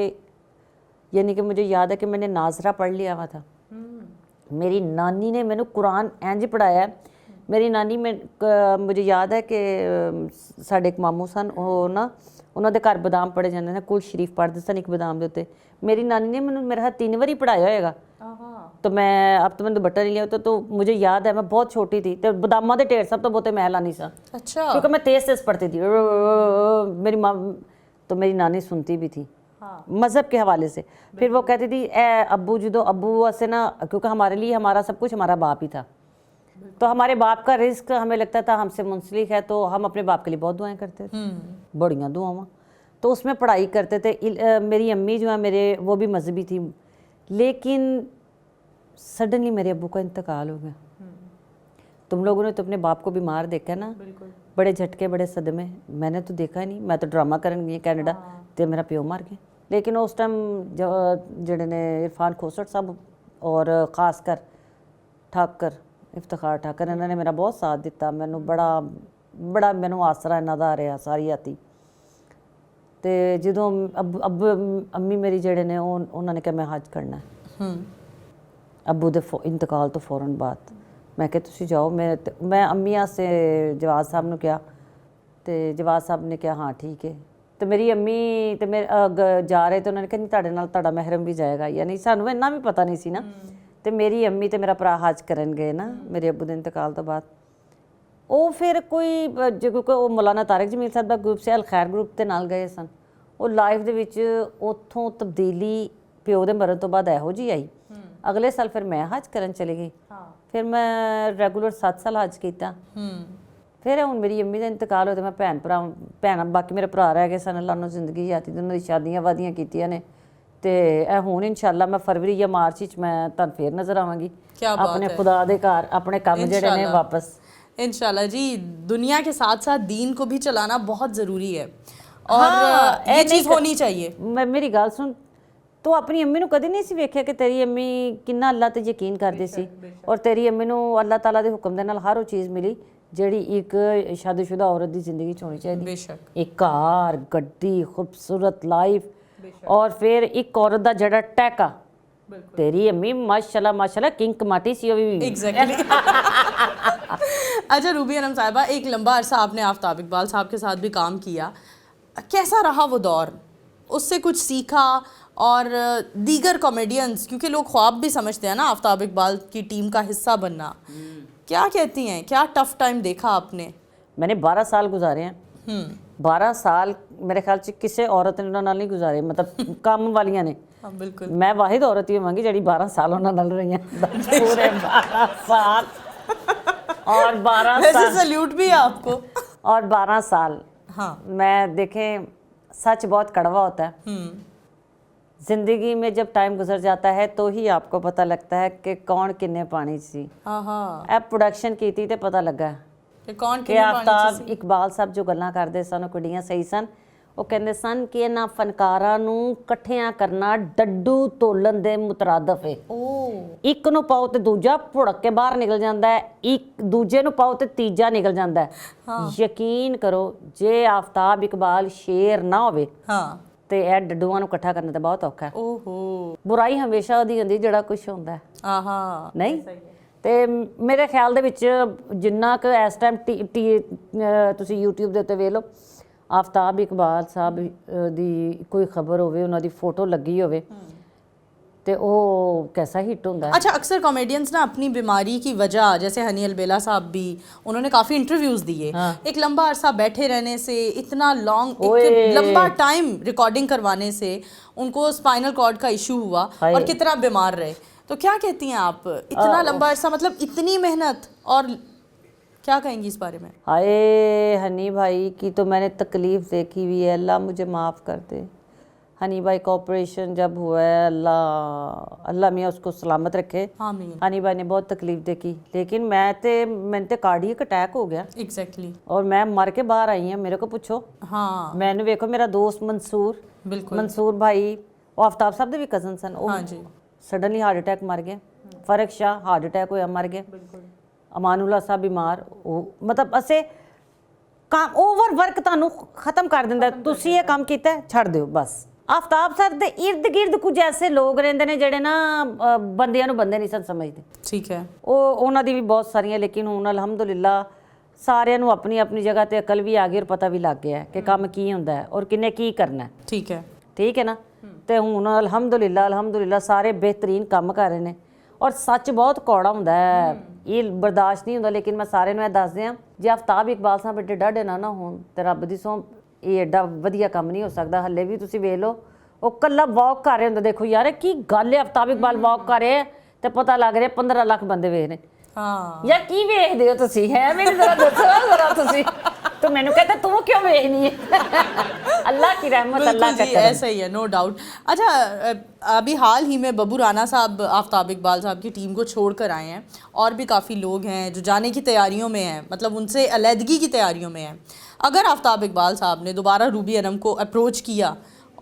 S2: यानी कि मुझे याद है कि मैंने नाजरा पढ़ लिया हुआ था। मेरी नानी ने मैंने कुरान इंज पढ़ाया है। ਮੇਰੀ ਨਾਨੀ मुझे याद है कि ਸਾਡੇ ਇੱਕ ਮਾਮੂ ਸਨ, ਉਹ ਨਾ ਉਹਨਾਂ ਦੇ ਘਰ ਬਦਾਮ ਪੜੇ ਜਾਂਦੇ ਨੇ, ਕੁਲ ਸ਼ਰੀਫ ਪੜ੍ਹਦੇ ਸਨ ਇੱਕ ਬਦਾਮ ਦੇ ਉੱਤੇ। ਮੇਰੀ ਨਾਨੀ ਨੇ ਮੈਨੂੰ मेरा 3 ਵਾਰੀ ਪੜਾਇਆ ਹੋਏਗਾ। तो मैं अब तो मैंने दुपट्टा नहीं लिया तो मुझे याद है मैं बहुत छोटी थी तो बादामां दे ढेर सब तो बहुते मैं लानी सा।
S1: अच्छा।
S2: क्योंकि मैं तेज पढ़ती थी, मेरी माँ तो मेरी नानी सुनती भी थी मज़हब के हवाले से। फिर वो कहती थी अब्बू जो अब्बू से ना, क्योंकि हमारे लिए हमारा सब कुछ हमारा बाप ही था, तो हमारे बाप का रिस्क हमें लगता था हमसे मुंसलिक है, तो हम अपने बाप के लिए बहुत दुआएं करते थे, बड़ियाँ दुआवां। तो उसमें पढ़ाई करते थे। मेरी अम्मी जो है मेरे वो भी मजहबी थी, लेकिन सडनली मेरे अब्बू का इंतकाल हो गया। तुम लोगों ने तो अपने बाप को बीमार देखा ना, बड़े झटके बड़े सदमे। मैंने तो देखा ही नहीं, मैं तो ड्रामा करन गई कैनेडा तो मेरा प्यो मर गया। लेकिन उस टाइम जड़े ने इरफान खोसट साहब और ख़ास कर ठाकर इफ्तिखार ठाकर, इन्होंने मेरा बहुत साथ दिता। मैनू बड़ा मैनू आसरा इन्हों दा रहा सारी राती। ਤੇ ਜਦੋਂ ਅੱਬੂ ਅੰਮੀ ਮੇਰੀ ਜਿਹੜੇ ਨੇ ਉਹਨਾਂ ਨੇ ਕਿਹਾ ਮੈਂ ਹੱਜ ਕਰਨਾ ਹੈ। ਅੱਬੂ ਦੇ ਇੰਤਕਾਲ ਤੋਂ ਫੌਰਨ ਬਾਅਦ ਮੈਂ ਕਿਹਾ ਤੁਸੀਂ ਜਾਓ। ਮੈਂ ਅੰਮੀ ਵਾਸਤੇ ਜਵਾਦ ਸਾਹਿਬ ਨੂੰ ਕਿਹਾ ਤੇ ਜਵਾਦ ਸਾਹਿਬ ਨੇ ਕਿਹਾ ਹਾਂ ਠੀਕ ਹੈ। ਤੇ ਮੇਰੀ ਅੰਮੀ ਤੇ ਮੇਰੇ ਜਾ ਰਹੇ ਤੇ ਉਹਨਾਂ ਨੇ ਕਿਹਾ ਨਹੀਂ ਤੁਹਾਡੇ ਨਾਲ ਤੁਹਾਡਾ ਮਹਿਰਮ ਵੀ ਜਾਏਗਾ, ਯਾਨੀ ਸਾਨੂੰ ਇੰਨਾ ਵੀ ਪਤਾ ਨਹੀਂ ਸੀ ਨਾ। ਤੇ ਮੇਰੀ ਅੰਮੀ ਤੇ ਮੇਰਾ ਭਰਾ ਹੱਜ ਕਰਨ ਗਏ ਨਾ ਮੇਰੇ ਅੱਬੂ ਦੇ ਇੰਤਕਾਲ ਤੋਂ ਬਾਅਦ। ਉਹ ਫਿਰ ਕੋਈ ਕਿਉਂਕਿ ਉਹ ਮੌਲਾਨਾ ਤਾਰਿਕ ਜਮੀਲ ਸਾਹਿਬ ਦਾ ਗਰੁੱਪ ਸੀ, ਅਲ ਖੈਰ ਗਰੁੱਪ ਦੇ ਨਾਲ ਗਏ ਸਨ। ਉਹ ਲਾਈਫ ਦੇ ਵਿੱਚ ਉੱਥੋਂ ਤਬਦੀਲੀ ਪਿਓ ਦੇ ਮਰਨ ਤੋਂ ਬਾਅਦ ਇਹੋ ਜਿਹੀ ਆਈ। ਅਗਲੇ ਸਾਲ ਫਿਰ ਮੈਂ ਹੱਜ ਕਰਨ ਚਲੀ ਗਈ। ਫਿਰ ਮੈਂ ਰੈਗੂਲਰ 7 ਸਾਲ ਹੱਜ ਕੀਤਾ। ਫਿਰ ਹੁਣ ਮੇਰੀ ਅੰਮੀ ਦਾ ਇੰਤਕਾਲ ਹੋਇਆ ਤੇ ਮੈਂ ਭੈਣਾਂ ਬਾਕੀ ਮੇਰੇ ਭਰਾ ਰਹਿ ਗਏ ਸਨ, ਅੱਲਾ ਨੂੰ ਜ਼ਿੰਦਗੀ ਆਤੀ ਤੇ ਉਹਨਾਂ ਦੀ ਸ਼ਾਦੀਆਂ ਵਾਦੀਆਂ ਕੀਤੀਆਂ ਨੇ। ਤੇ ਇਹ ਹੁਣ ਇਨਸ਼ਾਅੱਲਾ ਮੈਂ ਫਰਵਰੀ ਜਾਂ ਮਾਰਚ ਵਿੱਚ ਮੈਂ ਤੁਹਾਨੂੰ ਫੇਰ ਨਜ਼ਰ ਆਵਾਂਗੀ ਆਪਣੇ ਖੁਦਾ ਦੇ ਘਰ, ਆਪਣੇ ਕੰਮ ਜਿਹੜੇ ਨੇ ਵਾਪਸ
S1: इंशाल्लाह। जी दुनिया के साथ साथ दीन को भी चलाना बहुत ज़रूरी है और ये चीज़ होनी चाहिए।
S2: मेरी गल सुन, ਤੂੰ ਆਪਣੀ ਅੰਮੀ ਨੂੰ ਕਦੇ ਨਹੀਂ ਸੀ ਵੇਖਿਆ ਕਿ ਤੇਰੀ ਅੰਮੀ ਕਿੰਨਾ ਅੱਲਾ ਤੇ ਯਕੀਨ ਕਰਦੀ ਸੀ ਔਰ ਤੇਰੀ ਅੰਮੀ ਨੂੰ ਅੱਲਾਹ ਤਾਲਾ ਦੇ ਹੁਕਮ ਦੇ ਨਾਲ ਹਰ ਉਹ ਚੀਜ਼ ਮਿਲੀ ਜਿਹੜੀ ਇੱਕ ਸ਼ਾਦੀशुदा ਔਰਤ ਦੀ ਜ਼ਿੰਦਗੀ 'ਚ ਹੋਣੀ ਚਾਹੀਦੀ।
S1: ਬੇਸ਼ੱਕ
S2: ਇੱਕ ਕਾਰ, ਗੱਡੀ, ਖੂਬਸੂਰਤ ਲਾਈਫ ਔਰ ਫਿਰ ਇੱਕ ਔਰਤ ਦਾ ਜਿਹੜਾ ਟੈਕਾ। तेरी अम्मी माशाल्लाह किंग कमाटी सी भी।
S1: एग्जैक्टली। अच्छा रूबी अनम साहिबा, एक लंबा अरसा आपने आफ्ताब इकबाल साहब के साथ भी काम किया, कैसा रहा वो दौर? उससे कुछ सीखा? और दीगर कॉमेडियंस, क्योंकि लोग ख्वाब भी समझते हैं ना आफ्ताब इकबाल की टीम का हिस्सा बनना, क्या कहती हैं, क्या टफ टाइम देखा आपने?
S2: मैंने 12 साल गुजारे हैं। 12 साल मेरे ख्याल से किसी औरत ने उन्होंने नहीं गुजारे, मतलब काम वालियां ने।
S1: हाँ बिल्कुल।
S2: मैं वाहिद औरत ही होवांगी ਜਿਹੜੀ 12 साल ਉਹਨਾਂ ਨਾਲ ਰਹੀ ਹਾਂ। पूरे 12 साल और 12
S1: वैसे
S2: साल
S1: सल्यूट भी है आपको।
S2: और 12 साल
S1: हाँ
S2: मैं देखें, सच बहुत कड़वा होता है। जिंदगी में जब टाइम गुजर जाता है तो ही आपको पता लगता है कि कौन किन्ने पानी सी।
S1: हाँ हाँ
S2: ਇਹ ਪ੍ਰੋਡਕਸ਼ਨ ਕੀਤੀ ਤੇ ਪਤਾ ਲੱਗਾ
S1: कि कौन
S2: ਕਿ आफ्ताब इकबाल ਸਾਹਿਬ ਜੋ ਗੱਲਾਂ ਕਰਦੇ ਸਨ ਉਹ ਕੁੜੀਆਂ ਸਹੀ ਸਨ। ਉਹ ਕਹਿੰਦੇ ਸਨ ਕਿ ਇਹਨਾਂ ਫਨਕਾਰਾਂ ਨੂੰ ਇਕੱਠਿਆਂ ਕਰਨਾ ਡੱਡੂ ਤੋਲਣ ਦੇ ਮੁਤਰਾਦਫ ਹੈ। ਇੱਕ ਨੂੰ ਪਾਓ ਤੇ ਦੂਜਾ ਭੁੜਕ ਕੇ ਬਾਹਰ ਨਿਕਲ ਜਾਂਦਾ ਹੈ, ਇੱਕ ਦੂਜੇ ਨੂੰ ਪਾਓ ਤੇ ਤੀਜਾ ਨਿਕਲ ਜਾਂਦਾ ਹੈ। ਯਕੀਨ ਕਰੋ ਜੇ आफ्ताब इकबाल ਸ਼ੇਰ ਨਾ ਹੋਵੇ ਤੇ ਇਹ ਡੱਡੂਆਂ ਨੂੰ ਇਕੱਠਾ ਕਰਨਾ ਤਾਂ ਬਹੁਤ ਔਖਾ ਹੈ। ਬੁਰਾਈ ਹਮੇਸ਼ਾ ਉਹਦੀ ਹੁੰਦੀ ਜਿਹੜਾ ਕੁਝ ਹੁੰਦਾ ਹੈ। ਨਹੀਂ ਤੇ ਮੇਰੇ ਖਿਆਲ ਦੇ ਵਿੱਚ ਜਿੰਨਾ ਕੁ ਇਸ ਟਾਈਮ ਤੁਸੀਂ YouTube ਦੇ ਉੱਤੇ ਵੇਖ ਲਓ, आफ्ताब इकबाल साहब ਦੀ ਕੋਈ ਖਬਰ ਹੋਵੇ, ਉਹਨਾਂ ਦੀ ਫੋਟੋ ਲੱਗੀ ਹੋਵੇ ਤੇ ਉਹ कैसा हिट होता है।
S1: अच्छा, अक्सर कॉमेडियंस ना अपनी बीमारी की वजह, जैसे हनी अलबेला साहब भी, उन्होंने काफ़ी इंटरव्यूज़ दिए। एक लंबा अरसा बैठे रहने से, इतना लंबा टाइम रिकॉर्डिंग करवाने से उनको स्पाइनल कॉर्ड का इशू हुआ और कितना बीमार रहे। तो क्या कहती हैं आप, इतना लंबा अरसा, मतलब इतनी मेहनत, और क्या कहेंगी इस बारे में?
S2: हाय हनी भाई की तो मैंने तकलीफ़ देखी हुई है, अल्लाह मुझे माफ़ कर दे। हनी भाई का ऑपरेशन जब हुआ है, अल्लाह मियाँ उसको सलामत रखे।
S1: आमीन।
S2: हनी भाई ने बहुत तकलीफ देखी, लेकिन मैंने तो कार्डियक अटैक हो गया।
S1: एग्जैक्टली।
S2: और मैं मर के बाहर आई हूँ, मेरे को पूछो।
S1: हाँ
S2: मैंने देखो मेरा दोस्त मंसूर,
S1: बिल्कुल,
S2: मंसूर भाई वो आफ्ताब साहब दे भी कजन सन।
S1: हाँ जी।
S2: सडनली हार्ट अटैक मर गए। फरक शाह हार्ट अटैक होया मर गए। अमानुल्ला साहब बीमार, मतलब असे काम ओवर वर्क ਤੁਹਾਨੂੰ ਖਤਮ ਕਰ ਦਿੰਦਾ। ਤੁਸੀਂ ਇਹ ਕੰਮ ਕੀਤਾ ਛੱਡ ਦਿਓ ਬਸ। आफ्ताब सर ਦੇ इर्द गिर्द कुछ ऐसे लोग ਰਹਿੰਦੇ ਨੇ ਜਿਹੜੇ ਨਾ ਬੰਦਿਆਂ ਨੂੰ ਬੰਦੇ ਨਹੀਂ ਸਮਝਦੇ।
S1: ठीक है।
S2: ਉਹ ਉਹਨਾਂ ਦੀ ਵੀ ਬਹੁਤ ਸਾਰੀਆਂ, ਲੇਕਿਨ ਹੁਣ ਅਲਹਮਦੁਲਿਲਾ ਸਾਰਿਆਂ ਨੂੰ ਆਪਣੀ ਆਪਣੀ ਜਗ੍ਹਾ ਤੇ ਅਕਲ ਵੀ ਆ ਗਈ ਔਰ ਪਤਾ ਵੀ ਲੱਗ ਗਿਆ ਕਿ ਕੰਮ ਕੀ ਹੁੰਦਾ ਹੈ ਔਰ ਕਿੰਨੇ ਕੀ ਕਰਨਾ ਹੈ। ਠੀਕ ਹੈ ਨਾ। ਤੇ ਹੁਣ ਅਲਹਮਦੁਲਿਲਾ ਸਾਰੇ ਬਿਹਤਰੀਨ ਕੰਮ ਕਰ ਰਹੇ ਨੇ ਔਰ ਸੱਚ ਬਹੁਤ ਕੌੜਾ ਹੁੰਦਾ ਹੈ, ਇਹ ਬਰਦਾਸ਼ਤ ਨਹੀਂ ਹੁੰਦਾ। ਲੇਕਿਨ ਮੈਂ ਸਾਰਿਆਂ ਨੂੰ ਇਹ ਦੱਸ ਦਿਆਂ, ਜੇ आफ्ताब इकबाल ਸਾਹਿਬ ਏਡੇ ਡਾਢੇ ਨਾ ਹੋਣ ਤੇ ਰੱਬ ਦੀ ਸਹੁੰ ਇਹ ਐਡਾ ਵਧੀਆ ਕੰਮ ਨਹੀਂ ਹੋ ਸਕਦਾ। ਹੱਲੇ ਵੀ ਤੁਸੀਂ ਵੇਖ ਲਓ, ਉਹ ਕੱਲਾ ਵਾਕ ਕਰ ਰਿਹਾ ਹੁੰਦਾ। ਦੇਖੋ ਯਾਰ ਕੀ ਗੱਲ ਹੈ, आफ्ताब इकबाल ਵਾਕ ਕਰ ਰਿਹਾ ਤੇ ਪਤਾ ਲੱਗ ਰਿਹਾ 15 ਲੱਖ ਬੰਦੇ ਵੇਖ ਰਹੇ।
S1: हाँ
S2: ਯਾਰ ਕੀ ਵੇਖਦੇ ਹੋ ਤੁਸੀਂ? ਹੈ ਮੈਨੂੰ ਜ਼ਰਾ ਦੱਸੋ ਜ਼ਰਾ ਤੁਸੀਂ। तो मैंने कहता तू क्यों वेखनी है? अल्लाह की रहमत, अल्लाह का करम।
S1: ऐसा ही है, नो डाउट। अच्छा, अभी हाल ही में बब्बू राना साहब आफ्ताब इकबाल साहब की टीम को छोड़ कर आए हैं, और भी काफ़ी लोग हैं जो जाने की तैयारियों में हैं, मतलब उनसे अलहदगी की तैयारियों में हैं। अगर आफ्ताब इकबाल साहब ने दोबारा रूबी अनम को अप्रोच किया,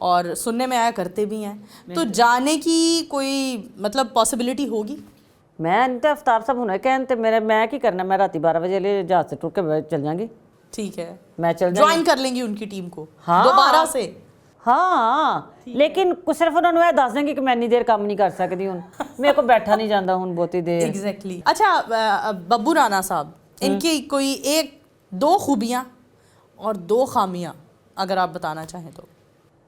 S1: और सुनने में आया करते भी हैं, तो जाने की कोई मतलब पॉसिबिलिटी होगी?
S2: मैं तो आफ्ताब साहब हुने कहन ते मैं की करना, मैं रात 12 बजे ले जहाज से टुर के चल जाऊंगी।
S1: ठीक है,
S2: मैं चल
S1: ज्वाइन कर लेंगी उनकी टीम को।
S2: हाँ,
S1: दोबारा से
S2: ਹਾਂ ਲੇਕਿਨ ਸਿਰਫ ਉਹਨਾਂ ਨੂੰ ਇਹ ਦੱਸ ਦੇਂਗੇ ਕਿ ਮੈਂ ਇੰਨੀ ਦੇਰ ਕੰਮ ਨਹੀਂ ਕਰ ਸਕਦੀ ਹੁਣ ਮੇਰੇ को बैठा नहीं जाता ਹੁਣ ਬਹੁਤੀ ਦੇਰ
S1: एग्जैक्टली अच्छा बब्बू राना साहब इनकी कोई एक दो खूबियाँ और दो खामियाँ अगर आप बताना चाहें तो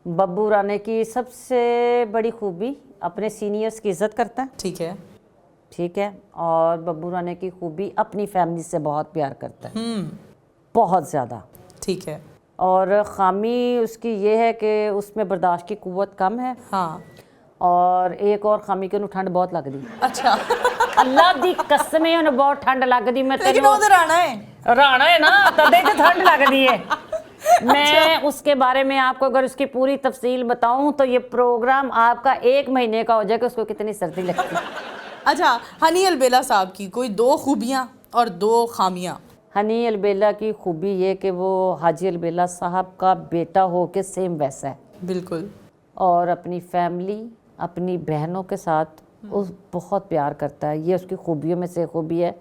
S2: बब्बू राणे की सबसे बड़ी खूबी अपने सीनियर्स की इज्जत करता है ठीक है और बब्बू राणे की खूबी अपनी फैमिली से बहुत प्यार करता है बहुत ज़्यादा
S1: ठीक है
S2: और ख़ामी उसकी ये है कि उसमें बर्दाश्त की कुव्वत कम है
S1: हाँ
S2: और एक और खामी कि उन्हें ठंड बहुत लगती
S1: अच्छा
S2: अल्लाह दी कसम है उन्हें बहुत ठंड लगती मैं
S1: लेकिन वो तो राणा है
S2: ना तदे तो ठंड लगती है मैं उसके बारे में आपको अगर उसकी पूरी तफसील बताऊं तो ये प्रोग्राम आपका 1 महीने का हो जाएगा उसको कितनी सर्दी लगती है
S1: अच्छा हनी अलबेला साहब की कोई दो खूबियाँ और दो खामियाँ
S2: हनी अलबेला की खूबी ये कि वो हाजी अलबेला साहब का बेटा हो के सेम वैसा है
S1: बिल्कुल
S2: और अपनी फैमिली अपनी बहनों के साथ उस बहुत प्यार करता है ये उसकी खूबियों में से खूबी है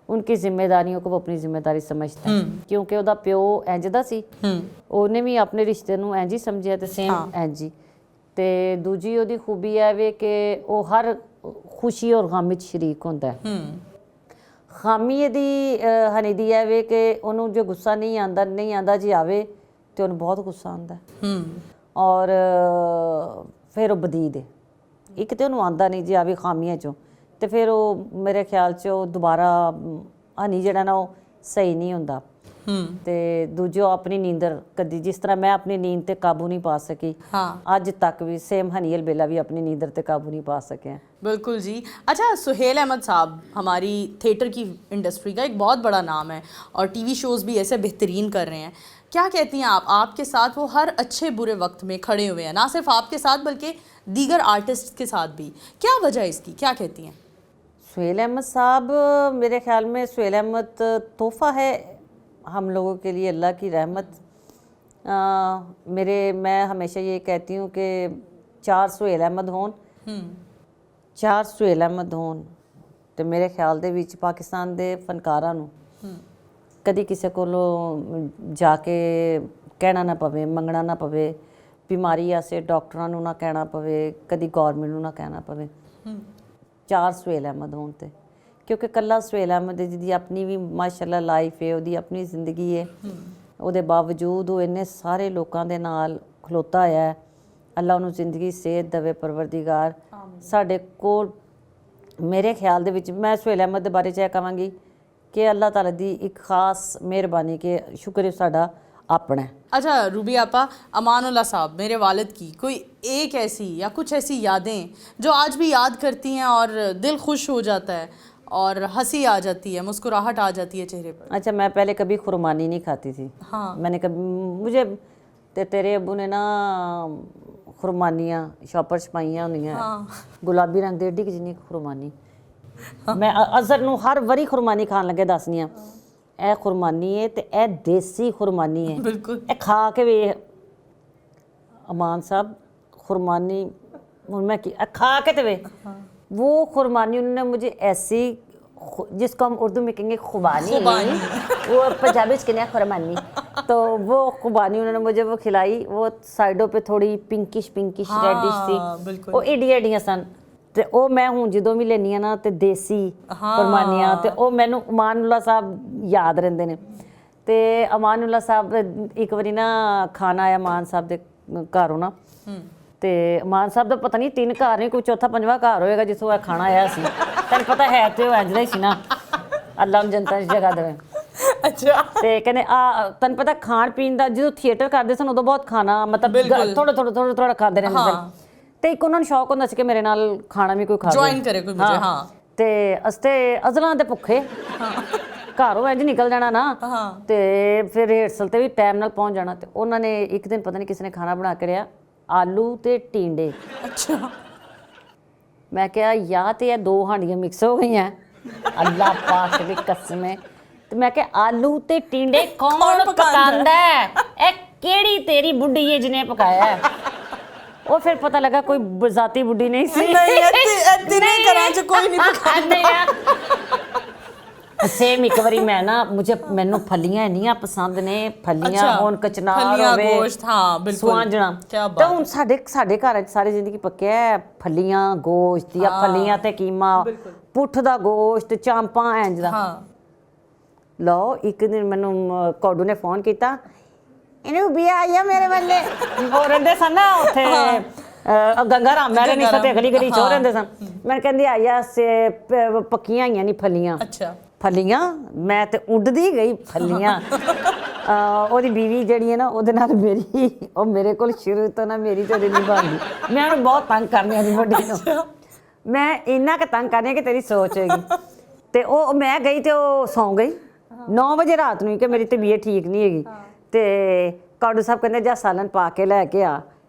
S2: उनकी जिम्मेदारियों को वो अपनी जिम्मेदारी समझता है क्योंकि ਉਹਦਾ ਪਿਓ ਇੰਜ ਦਾ ਸੀ ਉਹਨੇ ਵੀ ਆਪਣੇ ਰਿਸ਼ਤੇ ਨੂੰ ਇੰਜ ਹੀ ਸਮਝਿਆ ਤੇ ਸੇਮ ਇੰਜ ਹੀ ਤੇ ਦੂਜੀ ਉਹਦੀ ਖੂਬੀ ਹੈ ਵੇ ਕਿ ਉਹ ਹਰ ਖੁਸ਼ੀ ਔਰ ਗਮ ਵਿੱਚ ਸ਼ਰੀਕ ਹੁੰਦਾ ਹੈ ਖਾਮੀ ਇਹਦੀ ਹਨੀ ਦੀ ਹੈ ਵੇ ਕਿ ਉਹਨੂੰ ਜੋ ਗੁੱਸਾ ਨਹੀਂ ਆਂਦਾ ਜੀ ਆਵੇ ਤੇ ਉਹਨੂੰ ਬਹੁਤ ਗੁੱਸਾ ਆਉਂਦਾ ਔਰ ਫਿਰ ਉਹ ਬਦੀਦ ਹੈ ਇੱਕ ਤੇ ਉਹਨੂੰ ਆਂਦਾ ਨਹੀਂ ਜੀ ਆਵੇ ਖਾਮੀਆਂ ਚੋਂ ਤੇ ਫਿਰ ਉਹ ਮੇਰੇ ਖਿਆਲ 'ਚ ਉਹ ਦੁਬਾਰਾ ਹਨੀ ਜਿਹੜਾ ਨਾ ਉਹ ਸਹੀ ਨਹੀਂ ਹੁੰਦਾ ਤੇ ਦੂਜੋ ਆਪਣੀ ਨੀਂਦਰ ਕਦੀ ਜਿਸ ਤਰ੍ਹਾਂ ਮੈਂ ਆਪਣੀ नींद ਤੇ ਕਾਬੂ नहीं पा सकी आज तक भी सेम हनी अलबेला भी अपनी नींद ਤੇ काबू नहीं पा सके हैं
S1: बिल्कुल जी अच्छा सुहेल अहमद साहब हमारी थिएटर की इंडस्ट्री का एक बहुत बड़ा नाम है और टीवी शोज़ भी ऐसे बेहतरीन कर रहे हैं क्या कहती हैं आप आपके साथ वो हर अच्छे बुरे वक्त में खड़े हुए हैं ना सिर्फ आपके साथ बल्कि दीगर आर्टिस्ट के साथ भी क्या वजह है इसकी क्या कहती हैं
S2: सुहेल अहमद साहब मेरे ख्याल में सुहेल अहमद तोहफ़ा है हम लोगों के लिए अल्लाह की रहमत मैं हमेशा ये कहती हूँ कि 4 सुहेल अहमद होन 4 सुहेल अहमद होन तो मेरे ख्याल ਦੇ ਵਿੱਚ ਪਾਕਿਸਤਾਨ ਦੇ ਫਨਕਾਰਾਂ ਨੂੰ ਕਦੀ ਕਿਸੇ ਕੋਲੋਂ ਜਾ ਕੇ ਕਹਿਣਾ ਨਾ ਪਵੇ ਮੰਗਣਾ ਨਾ ਪਵੇ ਬਿਮਾਰੀ ਆਸੇ ਡਾਕਟਰਾਂ ਨੂੰ ਨਾ ਕਹਿਣਾ ਪਵੇ ਕਦੀ ਗਵਰਨਮੈਂਟ ਨੂੰ ਨਾ ਕਹਿਣਾ ਪਵੇ 4 ਸੁਹੇਲ ਅਹਿਮਦ ਹੋਣ ਤੇ ਕਿਉਂਕਿ ਕੱਲਾ ਸੁਹੇਲ ਅਹਿਮਦ ਦੀ ਆਪਣੀ ਵੀ ਮਾਸ਼ਾਅੱਲਾ ਲਾਈਫ ਹੈ ਉਹਦੀ ਆਪਣੀ ਜ਼ਿੰਦਗੀ ਹੈ ਉਹਦੇ ਬਾਵਜੂਦ ਉਹ ਇੰਨੇ ਸਾਰੇ ਲੋਕਾਂ ਦੇ ਨਾਲ ਖਲੋਤਾ ਹੋਇਆ ਹੈ ਅੱਲਾ ਉਹਨੂੰ ਜ਼ਿੰਦਗੀ ਸਿਹਤ ਦੇਵੇ ਪਰਵਰਦੀਗਾਰ ਸਾਡੇ ਕੋਲ ਮੇਰੇ ਖਿਆਲ ਦੇ ਵਿੱਚ ਮੈਂ ਸੁਹੇਲ ਅਹਿਮਦ ਦੇ ਬਾਰੇ 'ਚ ਇਹ ਕਹਾਂਗੀ ਕਿ ਅੱਲਾਹ ਤਾਲਾ ਦੀ ਇੱਕ ਖਾਸ ਮਿਹਰਬਾਨੀ ਕਿ ਸ਼ੁਕਰ ਹੈ ਸਾਡਾ अपना
S1: अच्छा रूबी आपा अमानुल्लाह साहब मेरे वालिद की कोई एक ऐसी या कुछ ऐसी यादें जो आज भी याद करती हैं और दिल खुश हो जाता है और हंसी आ जाती है मुस्कुराहट आ जाती है चेहरे पर
S2: अच्छा मैं पहले कभी खुरमानी नहीं खाती थी मैंने कभी मुझे तेरे अबू ने ना खुरमानियाँ शॉपर छपाइयाँ होंगी गुलाबी रंग दे एडी जिन्नी खुरमानी मैं अजहर नूं हर वारी खुरमानी खान लगे दसनी ਇਹ ਖੁਰਮਾਨੀ ਹੈ ਤੇ ਇਹ ਦੇਸੀ ਖੁਰਮਾਨੀ ਹੈ
S1: ਬਿਲਕੁਲ
S2: ਇਹ ਖਾ ਕੇ ਵੇ ਅਮਾਨ ਸਾਹਿਬ ਖੁਰਮਾਨੀ ਹੁਣ मैं खा के तो वे वो खुरमानी उन्होंने मुझे ऐसी जिसको हम उर्दू में कहेंगे खुबानी वो पंजाबी में कहते हैं खुरमानी तो वो खुबानी उन्होंने मुझे वो खिलाई वो साइडों पे थोड़ी पिंकिश रेडिश थी वो एडियां एडियां सन ਤੇ ਉਹ ਮੈਂ ਹੁਣ ਜਦੋਂ ਵੀ ਲੈਂਦੀ ਆ ਨਾ ਤੇ ਦੇਸੀ ਕੁਰਬਾਨੀਆਂ ਤੇ ਉਹ ਮੈਨੂੰ ਅਮਾਨੁੱਲਾ ਸਾਹਿਬ ਯਾਦ ਰਹਿੰਦੇ ਨੇ ਤੇ ਅਮਾਨੁੱਲਾ ਸਾਹਿਬ ਇੱਕ ਵਾਰੀ ਨਾ ਖਾਣਾ ਆਇਆ ਮਾਨ ਸਾਹਿਬ ਦੇ ਘਰੋਂ ਨਾ ਤੇ ਮਾਨ ਸਾਹਿਬ ਦਾ ਪਤਾ ਨਹੀਂ 3 ਘਰ ਨਹੀਂ ਕੋਈ ਚੌਥਾ ਪੰਜਵਾਂ ਘਰ ਹੋਏਗਾ ਜਿੱਥੋਂ ਇਹ ਖਾਣਾ ਆਇਆ ਸੀ ਤੈਨੂੰ ਪਤਾ ਹੈ ਤੇ ਉਹ ਇੰਜ ਦਾ ਹੀ ਸੀ ਨਾ ਅੱਲਾਹ ਜਨਤਾ ਦੀ ਜਗ੍ਹਾ ਦੇਵੇ
S1: ਅੱਛਾ ਤੇ
S2: ਕਹਿੰਦੇ ਆ ਤੈਨੂੰ ਪਤਾ ਖਾਣ ਪੀਣ ਦਾ ਜਦੋਂ ਥੀਏਟਰ ਕਰਦੇ ਸਨ ਉਦੋਂ ਬਹੁਤ ਖਾਣਾ ਮਤਲਬ ਥੋੜਾ ਖਾਂਦੇ ਰਹਿੰਦੇ ਸਨ ਤੇ ਇੱਕ ਉਹਨਾਂ ਨੂੰ ਸ਼ੌਕ ਹੁੰਦਾ ਸੀ ਕਿ ਮੇਰੇ ਨਾਲ ਖਾਣਾ ਵੀ ਕੋਈ ਖਾਵੇ
S1: ਜੁਆਇਨ ਕਰੇ ਕੋਈ ਮੁਝੇ ਹਾਂ
S2: ਤੇ ਅਸਤੇ ਅਜ਼ਲਾਂ ਦੇ ਭੁੱਖੇ ਘਰੋਂ ਇੰਜ ਨਿਕਲ ਜਾਣਾ ਨਾ ਤੇ ਫਿਰ ਰਿਹਰਸਲ ਤੇ ਵੀ ਟਾਈਮ ਨਾਲ ਪਹੁੰਚ ਜਾਣਾ ਤੇ ਉਹਨਾਂ ਨੇ ਇੱਕ ਦਿਨ ਪਤਾ ਨਹੀਂ ਕਿਸੇ ਨੇ ਖਾਣਾ ਬਣਾ ਕੇ ਰਿਆ ਆਲੂ ਤੇ ਟੀਂਡੇ
S1: ਅੱਛਾ
S2: ਮੈਂ ਕਿਹਾ ਜਾਂ ਤੇ ਇਹ 2 ਹਾਂਡੀਆਂ ਮਿਕਸ ਹੋ ਗਈਆਂ ਅੱਲਾਹ ਪਾਕ ਦੀ ਕਸਮ ਹੈ ਤੇ ਮੈਂ ਕਿਹਾ ਆਲੂ ਤੇ ਟੀਂਡੇ ਕੌਣ ਪਕਾਉਂਦਾ ਇਹ ਕਿਹੜੀ ਤੇਰੀ ਬੁੱਢੀ ਹੈ ਜਿਹਨੇ ਪਕਾਇਆ ਉਹ ਫਿਰ ਪਤਾ ਲੱਗਾ ਕੋਈ ਬਜ਼ਾਤੀ ਬੁੱਢੀ ਨਹੀਂ ਸੀ
S1: ਨਹੀਂ ਇੱਥੇ ਨਹੀਂ ਕਰਾਂ ਚ ਕੋਈ ਨਹੀਂ ਪਕਾਉਂਦਾ
S2: ਸੇਮ ਇੱਕ ਵਾਰੀ ਮੈਂ ਨਾ ਮੈਨੂੰ ਫਲੀਆਂ ਇੰਨੀਆਂ ਪਸੰਦ ਨੇ, ਫਲੀਆਂ
S1: ਅੱਛਾ,
S2: ਹੋਣ, ਕਚਨਾਰ
S1: ਫਲੀਆਂ,
S2: ਹੋਵੇ,
S1: ਗੋਸ਼ਤ, ਹਾਂ ਬਿਲਕੁਲ,
S2: ਸੁਆਂਜਣਾ।
S1: ਕਿਆ ਬਾਤ
S2: ਤਾਂ ਹੁਣ ਸਾਡੇ ਘਰ 'ਚ ਸਾਰੀ ਜ਼ਿੰਦਗੀ ਪੱਕਿਆ ਹੈ ਫਲੀਆਂ, ਗੋਸ਼ਤ ਜਾਂ ਫਲੀਆਂ ਤੇ ਕੀਮਾ, ਪੁੱਠ ਦਾ ਗੋਸ਼ਤ, ਚਾਂਪਾਂ ਇੰਜ ਦਾ।
S1: ਹਾਂ
S2: ਲਓ ਇੱਕ ਦਿਨ ਮੈਨੂੰ ਕੋਡੂ ਨੇ ਫੋਨ ਕੀਤਾ, ਇਹਨੂੰ ਵੀ ਆਇਆ ਮੇਰੇ ਵੱਲੇ ਹੋ ਰਹਿੰਦੇ ਸਨ ਨਾ ਉੱਥੇ ਗੰਗਾ ਰਾਮ ਮੈਂ ਨਹੀਂ ਸਤੇ ਅਗਲੀ ਗਲੀ ਚੋ ਰਹਿੰਦੇ ਸਨ। ਮੈਂ ਕਹਿੰਦੀ ਆਇਆ ਸੇ ਪੱਕੀਆਂ ਆਈਆਂ ਨਹੀਂ ਫਲੀਆਂ।
S1: ਅੱਛਾ
S2: ਫਲੀਆਂ ਮੈਂ ਤੇ ਉੱਡਦੀ ਗਈ ਫਲੀਆਂ। ਉਹਦੀ ਬੀਵੀ ਜਿਹੜੀ ਹੈ ਨਾ ਉਹਦੇ ਨਾਲ ਮੇਰੀ ਉਹ ਮੇਰੇ ਕੋਲ ਸ਼ੁਰੂ ਤੋਂ ਨਾ ਮੇਰੀ ਤੇ ਨਹੀਂ ਬਣਦੀ। ਮੈਂ ਉਹਨੂੰ ਬਹੁਤ ਤੰਗ ਕਰਨੀ ਆ ਵੱਡੀ ਨੂੰ, ਮੈਂ ਇੰਨਾ ਕੁ ਤੰਗ ਕਰਨੀ ਕਿ ਤੇਰੀ ਸੋਚ ਹੋਏਗੀ। ਤੇ ਉਹ ਮੈਂ ਗਈ ਤੇ ਉਹ ਸੌਂ ਗਈ 9 ਵਜੇ ਰਾਤ ਨੂੰ ਕਿ ਮੇਰੀ ਤਬੀਅਤ ਠੀਕ ਨਹੀਂ ਹੈਗੀ। ਤੇ ਕਾਡੂ ਸਾਹਿਬ ਕਹਿੰਦੇ ਜਾ ਸਾਲਨ ਪਾ ਕੇ ਲੈ ਕੇ ਆ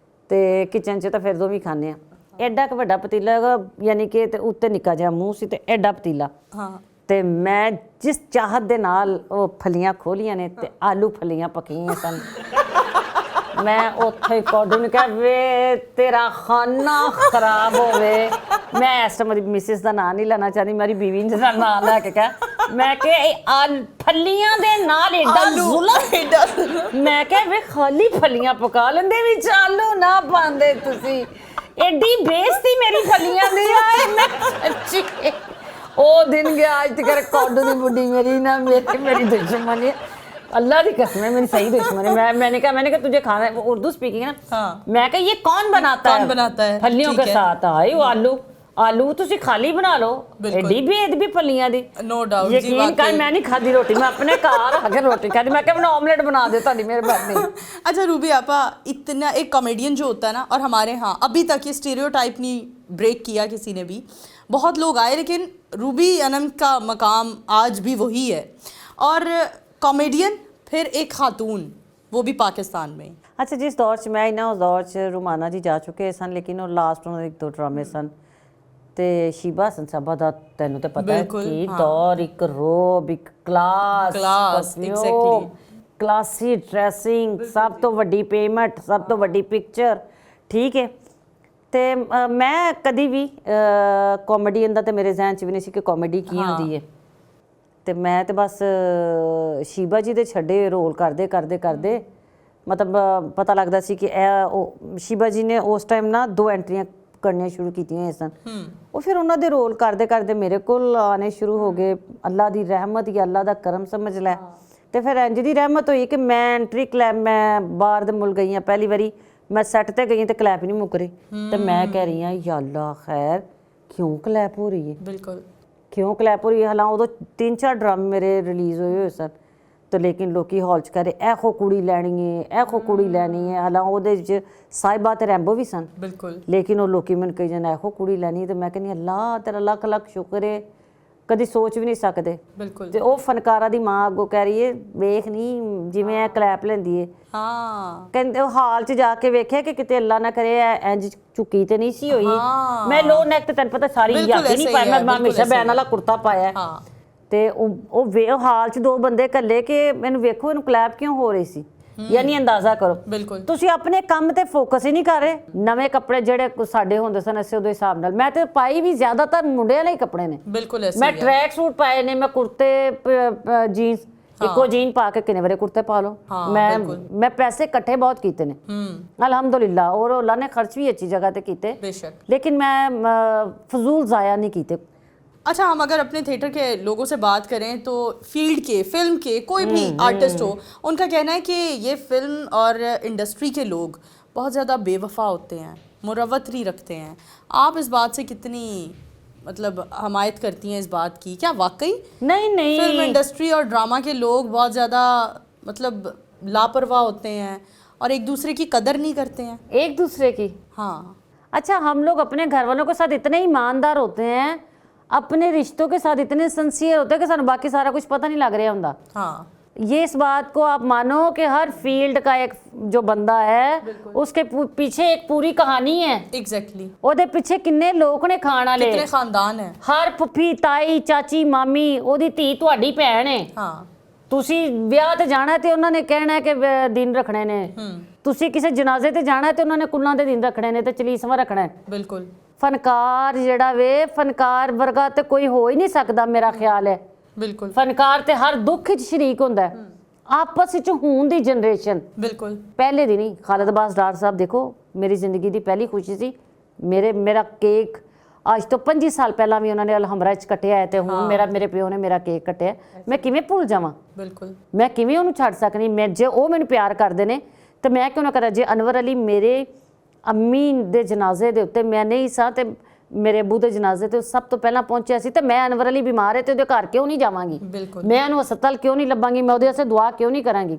S2: ਤੇ ਕਿਚਨ 'ਚ ਤਾਂ ਫਿਰ ਦੋਵੇਂ ਖਾਂਦੇ ਆ। ਐਡਾ ਕੁ ਵੱਡਾ ਪਤੀਲਾ ਹੈਗਾ, ਯਾਨੀ ਕਿ ਤੇ ਉੱਤੇ ਨਿੱਕਾ ਜਿਹਾ ਮੂੰਹ ਸੀ ਤੇ ਐਡਾ ਪਤੀਲਾ। ਤੇ ਮੈਂ ਜਿਸ ਚਾਹਤ ਦੇ ਨਾਲ ਉਹ ਫਲੀਆਂ ਖੋਲੀਆਂ ਨੇ ਤੇ ਆਲੂ ਫਲੀਆਂ ਪੱਕੀਆਂ ਸਨ। ਮੈਂ ਉੱਥੇ ਕਾਡੂ ਨੂੰ ਕਿਹਾ ਵੇ ਤੇਰਾ ਖਾਨਾ ਖਰਾਬ ਹੋਵੇ। ਮੈਂ ਇਸ ਟਾਈਮ ਮੇਰੀ ਮਿਸਿਸ ਦਾ ਨਾਂ ਨਹੀਂ ਲੈਣਾ ਚਾਹੁੰਦੀ, ਮੇਰੀ ਬੀਵੀ ਦਾ ਨਾਂ ਲੈ ਕੇ ਕਿਹਾ, ਮੈਂ ਕਿਹਾ ਇਹ ਫਲੀਆਂ ਦੇ ਨਾਲ ਏਡਾ ਜ਼ੁਲਮ। ਮੈਂ ਕਿਹਾ ਵੇ ਖਾਲੀ ਫਲੀਆਂ ਪਕਾ ਲੈਂਦੇ ਵਿੱਚ ਆਲੂ ਨਾ ਪਾਉਂਦੇ ਤੁਸੀਂ, ਐਡੀ ਬੇਇੱਜ਼ਤੀ ਮੇਰੀ ਫਲੀਆਂ ਦੀ ਆਏ। ਮੈਂ ਸੱਚੀ ਉਹ ਦਿਨ ਗਿਆ ਅੱਜ ਤੱਕ ਕਾਡੂ ਦੀ ਬੁੱਢੀ ਮੇਰੀ ਨਾ ਮੇਰੀ ਦੁਸ਼ਮਣ ਹੈ, अल्लाह की कसम है मेरी सही दुश्मन है। मैंने कहा तुझे खाना है, उर्दू स्पीकिंग है ना। मैं कहा ये कौन बनाता है फलियों के साथ आए वो आलू ਤੁਸੀਂ ਖਾਲੀ ਬਣਾ ਲਓ, ਐਡੀ ਬੇਅਦਬੀ ਫਲੀਆਂ ਦੀ।
S1: ਨੋ ਡਾਊਟ
S2: ਯਕੀਨ ਕਰ ਮੈਂ ਨਹੀਂ ਖਾਦੀ ਰੋਟੀ, ਮੈਂ ਆਪਣੇ ਘਰ ਆ ਕੇ ਰੋਟੀ ਖਾਦੀ। मैं क्या ऑमलेट बना दे ਤੁਹਾਡੀ ਮਿਹਰਬਾਨੀ।
S1: अच्छा रूबी आपा, इतना एक कॉमेडियन जो होता है ना, और हमारे यहाँ अभी तक ये स्टीरियोटाइप नहीं ब्रेक किया किसी ने भी, बहुत लोग आए लेकिन रूबी अनम का मकाम आज भी वही है। और कॉमेडियन फिर एक खातून, वो भी पाकिस्तान में।
S2: अच्छा जिस दौर 'ਚ मैं ना उस दौर 'ਚ रुमाना जी जा चुके सन, लेकिन वो लास्ट ਉਹਨਾਂ ਦੇ 1-2 ਡਰਾਮੇ ਸਨ। ਤੇ ਸ਼ੀਬਾ ਹਸਨ ਸਾਹਿਬਾ ਦਾ ਤੈਨੂੰ ਤੇ ਪਤਾ ਹੈ ਕਿ ਦੌਰ ਇੱਕ ਰੋਬ, ਇੱਕ ਕਲਾਸ ਐਗਜ਼ੈਕਟਲੀ, ਕਲਾਸੀ ਡਰੈਸਿੰਗ, ਸਭ ਤੋਂ ਵੱਡੀ ਪੇਮੈਂਟ, ਸਭ ਤੋਂ ਵੱਡੀ ਪਿਕਚਰ, ਠੀਕ ਹੈ। ਤੇ ਮੈਂ ਕਦੀ ਵੀ ਕਾਮੇਡੀਅਨ ਦਾ ਤੇ ਮੇਰੇ ਜ਼ਿਹਨ 'ਚ ਵੀ ਨਹੀਂ ਸੀ ਕਿ ਕਾਮੇਡੀ ਕੀ ਹੁੰਦੀ ਹੈ। ਤੇ ਮੈਂ ਤੇ ਬਸ ਸ਼ੀਬਾ ਜੀ ਦੇ ਛੱਡੇ ਰੋਲ ਕਰਦੇ ਮਤਲਬ ਪਤਾ ਲੱਗਦਾ ਸੀ ਕਿ ਇਹ ਉਹ ਸ਼ੀਬਾ ਜੀ ਨੇ ਉਸ ਟਾਈਮ ਨਾ 2 ਐਂਟਰੀਆਂ ਕਰਨੀਆਂ ਸ਼ੁਰੂ ਕੀਤੀਆਂ ਸਨ। ਉਹ ਫਿਰ ਉਹਨਾਂ ਦੇ ਰੋਲ ਕਰਦੇ ਮੇਰੇ ਕੋਲ ਆਣੇ ਸ਼ੁਰੂ ਹੋ ਗਏ। ਅੱਲਾ ਦੀ ਰਹਿਮਤ ਜਾਂ ਅੱਲਾ ਦਾ ਕਰਮ ਸਮਝ ਲੈ। ਤੇ ਫਿਰ ਇੰਜ ਦੀ ਰਹਿਮਤ ਹੋਈ ਕਿ ਮੈਂ ਐਂਟਰੀ ਕਲੈਪ, ਮੈਂ ਬਾਹਰ ਦੇ ਮੁਲਕ ਗਈ ਹਾਂ ਪਹਿਲੀ ਵਾਰੀ, ਮੈਂ ਸੈੱਟ ਤੇ ਗਈ ਤੇ ਕਲੈਪ ਹੀ ਨਹੀਂ ਮੁੱਕ ਰਹੀ। ਤੇ ਮੈਂ ਕਹਿ ਰਹੀ ਹਾਂ ਯਾ ਅੱਲਾ ਖੈਰ ਕਿਉਂ ਕਲੈਪ ਹੋ ਰਹੀ ਹੈ, ਬਿਲਕੁਲ ਕਿਉਂ ਕਲੈਪ ਹੋ ਰਹੀ ਹੈ। ਹਾਲਾਂ ਉਦੋਂ 3-4 ਡਰਾਮੇ ਮੇਰੇ ਰਿਲੀਜ਼ ਹੋਏ ਸਨ। ਤੇ ਲੇਕਿਨ ਲੋਕੀ ਹਾਲ 'ਚ ਕਹਿ ਰਹੇ ਇਹੋ ਕੁੜੀ ਲੈਣੀ ਹੈ, ਇਹੋ ਕੁੜੀ ਲੈਣੀ ਹੈ। ਹਾਲਾਂ ਉਹਦੇ ਵਿੱਚ ਸਾਹਿਬਾ ਤੇ ਰੈਂਬੋ ਵੀ ਸਨ, ਬਿਲਕੁਲ। ਲੇਕਿਨ ਉਹ ਲੋਕੀ ਮੈਨੂੰ ਕਹੀ ਜਾਂਦੇ ਇਹੋ ਕੁੜੀ ਲੈਣੀ। ਤੇ ਮੈਂ ਕਹਿੰਦੀ ਅੱਲਾ ਤੇਰਾ ਲੱਖ ਲੱਖ ਸ਼ੁਕਰ ਹੈ, ਕਦੀ ਸੋਚ ਵੀ ਨਹੀਂ ਸਕਦੇ, ਬਿਲਕੁਲ। ਤੇ ਉਹ ਫਨਕਾਰਾਂ ਦੀ ਮਾਂ ਅੱਗੋਂ ਕਹਿ ਰਹੀ ਹੈ ਵੇਖ ਨਹੀਂ ਜਿਵੇਂ ਇਹ ਕਲੈਪ ਲੈਂਦੀ ਹੈ। ਕਹਿੰਦੇ ਉਹ ਹਾਲ 'ਚ ਜਾ ਕੇ ਵੇਖਿਆ ਕਿ ਕਿਤੇ ਅੱਲਾ ਨਾ ਕਰੇ ਇੰਜ ਝੁਕੀ ਤੇ ਨਹੀਂ ਸੀ ਹੋਈ। ਮੈਂ ਲੋ ਨੈਕ ਤੇ ਤੈਨੂੰ ਪਤਾ ਸਾਰੀ ਯਾਦੀ ਨਹੀਂ ਪਾਈ, ਮੈਂ ਹਮੇਸ਼ਾ ਬੈਨ ਵਾਲਾ ਕੁੜਤਾ ਪਾਇਆ। ਤੇ ਉਹ ਹਾਲ 'ਚ 2 ਬੰਦੇ ਘੱਲੇ ਕਿ ਮੈਨੂੰ ਵੇਖੋ ਇਹਨੂੰ ਕਲੈਪ ਕਿਉਂ ਹੋ ਰਹੀ ਸੀ, ਯਾਨੀ ਅੰਦਾਜ਼ਾ ਕਰੋ। ਬਿਲਕੁਲ ਤੁਸੀਂ ਆਪਣੇ ਕੰਮ ਤੇ ਫੋਕਸ ਹੀ ਨਹੀਂ ਕਰ ਰਹੇ। ਨਵੇਂ ਕੱਪੜੇ ਜਿਹੜੇ ਸਾਡੇ ਹੁੰਦੇ ਸਨ ਅਸੀਂ ਉਹਦੇ ਹਿਸਾਬ ਨਾਲ, ਮੈਂ ਤੇ ਪਾਈ ਵੀ ਜ਼ਿਆਦਾਤਰ ਮੁੰਡਿਆਂ ਲਈ ਕੱਪੜੇ ਨੇ, ਬਿਲਕੁਲ। ਮੈਂ ਟਰੈਕ ਸੂਟ ਪਾਏ ਨੇ, ਮੈਂ ਕੁੜਤੇ ਜੀਨਸ, ਇੱਕੋ ਜੀਨ ਪਾ ਕੇ ਕਿੰਨੇ ਵਾਰੇ ਕੁੜਤੇ ਪਾ ਲਓ। ਮੈਂ ਪੈਸੇ ਇਕੱਠੇ ਬਹੁਤ ਕੀਤੇ ਨੇ ਅਲਹਮਦੁਲਿਲਾ, ਔਰ ਅੱਲਾ ਨੇ ਖਰਚ भी अच्छी जगह पे कीते बेशक, लेकिन मैं फजूल ज़ाया नहीं कीते।
S1: अच्छा हम अगर अपने थिएटर के लोगों से बात करें तो फील्ड के, फिल्म के कोई भी आर्टिस्ट हो, उनका कहना है कि ये फिल्म और इंडस्ट्री के लोग बहुत ज़्यादा बेवफा होते हैं, मुरवतरी रखते हैं। आप इस बात से कितनी मतलब हमायत करती हैं इस बात की? क्या वाकई नहीं फिल्म इंडस्ट्री और ड्रामा के लोग बहुत ज़्यादा मतलब लापरवाह होते हैं और एक दूसरे की कदर नहीं करते हैं?
S2: एक दूसरे की, हाँ। अच्छा हम लोग अपने घर वालों के साथ इतने ईमानदार होते हैं, अपने रिश्तों के साथ इतने सिंसियर होते हैं कि सानू बाकी सारा कुछ पता नहीं लग रहा होंदा। हाँ ये इस बात को आप मानो कि हर फील्ड का एक जो बंदा है उसके पीछे एक पूरी कहानी है। एग्जैक्टली ओदे पीछे किन्ने लोग ने खाण वाले, कितने खानदान है, हर फुफी ताई चाची मामी ओदी धी तुहाडी भैन है। हाँ ਤੁਸੀਂ ਵਿਆਹ ਤੇ ਜਾਣਾ ਤੇ ਉਹਨਾਂ ਨੇ ਕਹਿਣਾ ਕਿ ਦਿਨ ਰੱਖਣੇ ਨੇ, ਤੁਸੀਂ ਕਿਸੇ ਜਨਾਜ਼ੇ ਤੇ ਜਾਣਾ ਤੇ ਉਹਨਾਂ ਨੇ ਕੁੱਲਾਂ ਦੇ ਦਿਨ ਰੱਖਣੇ ਨੇ ਤੇ ਚਲੀਸਵਾਂ ਰੱਖਣਾ। ਬਿਲਕੁਲ ਫਨਕਾਰ ਜਿਹੜਾ ਵੇ, ਫਨਕਾਰ ਵਰਗਾ ਤੇ ਕੋਈ ਹੋ ਹੀ ਨਹੀਂ ਸਕਦਾ ਮੇਰਾ ਖਿਆਲ ਹੈ।
S1: ਬਿਲਕੁਲ
S2: ਫਨਕਾਰ ਤੇ ਹਰ ਦੁੱਖ 'ਚ ਸ਼ਰੀਕ ਹੁੰਦਾ ਹੈ, ਆਪਸ ਵਿੱਚ ਹੋਣ ਦੀ ਜਨਰੇਸ਼ਨ
S1: ਬਿਲਕੁਲ
S2: ਪਹਿਲੇ ਦੀ ਨਹੀਂ। ਖਾਲਿਦ ਅब्बास ਡਾਰ ਸਾਹਿਬ ਦੇਖੋ, ਮੇਰੀ ਜ਼ਿੰਦਗੀ ਦੀ ਪਹਿਲੀ ਖੁਸ਼ੀ ਸੀ। ਮੇਰਾ ਕੇਕ ਅੱਜ ਤੋਂ 25 ਸਾਲ ਪਹਿਲਾਂ ਵੀ ਉਹਨਾਂ ਨੇ ਅਲਹਮਰਾ 'ਚ ਕੱਟਿਆ ਹੈ, ਤੇ ਹੁਣ ਮੇਰੇ ਪਿਓ ਨੇ ਮੇਰਾ ਕੇਕ ਕੱਟਿਆ। ਮੈਂ ਕਿਵੇਂ ਭੁੱਲ ਜਾਵਾਂ?
S1: ਬਿਲਕੁਲ, ਮੈਂ
S2: ਕਿਵੇਂ ਉਹਨੂੰ ਛੱਡ ਸਕਦੀ? ਮੈਂ ਜੇ ਉਹ ਮੈਨੂੰ ਪਿਆਰ ਕਰਦੇ ਨੇ ਤੇ ਮੈਂ ਕਿਉਂ ਨਾ ਕਰਾਂ? ਜੇ ਅਨਵਰ ਅਲੀ ਮੇਰੇ ਅੰਮੀ ਦੇ ਜਨਾਜ਼ੇ ਦੇ ਉੱਤੇ ਮੈਂ ਨਹੀਂ ਸਾਂ ਤੇ ਮੇਰੇ ਅੱਬੂ ਦੇ ਜਨਾਜ਼ੇ ਤੇ ਸਭ ਤੋਂ ਪਹਿਲਾਂ ਪਹੁੰਚਿਆ ਸੀ, ਤੇ ਮੈਂ ਅਨਵਰ ਅਲੀ ਬਿਮਾਰ ਹੈ ਤੇ ਉਹਦੇ ਘਰ ਕਿਉਂ ਨਹੀਂ ਜਾਵਾਂਗੀ? ਮੈਂ ਉਹਨੂੰ ਹਸਪਤਾਲ ਕਿਉਂ ਨਹੀਂ ਲੱਭਾਂਗੀ? ਮੈਂ ਉਹਦੇ ਵਾਸਤੇ ਦੁਆ ਕਿਉਂ ਨਹੀਂ ਕਰਾਂਗੀ?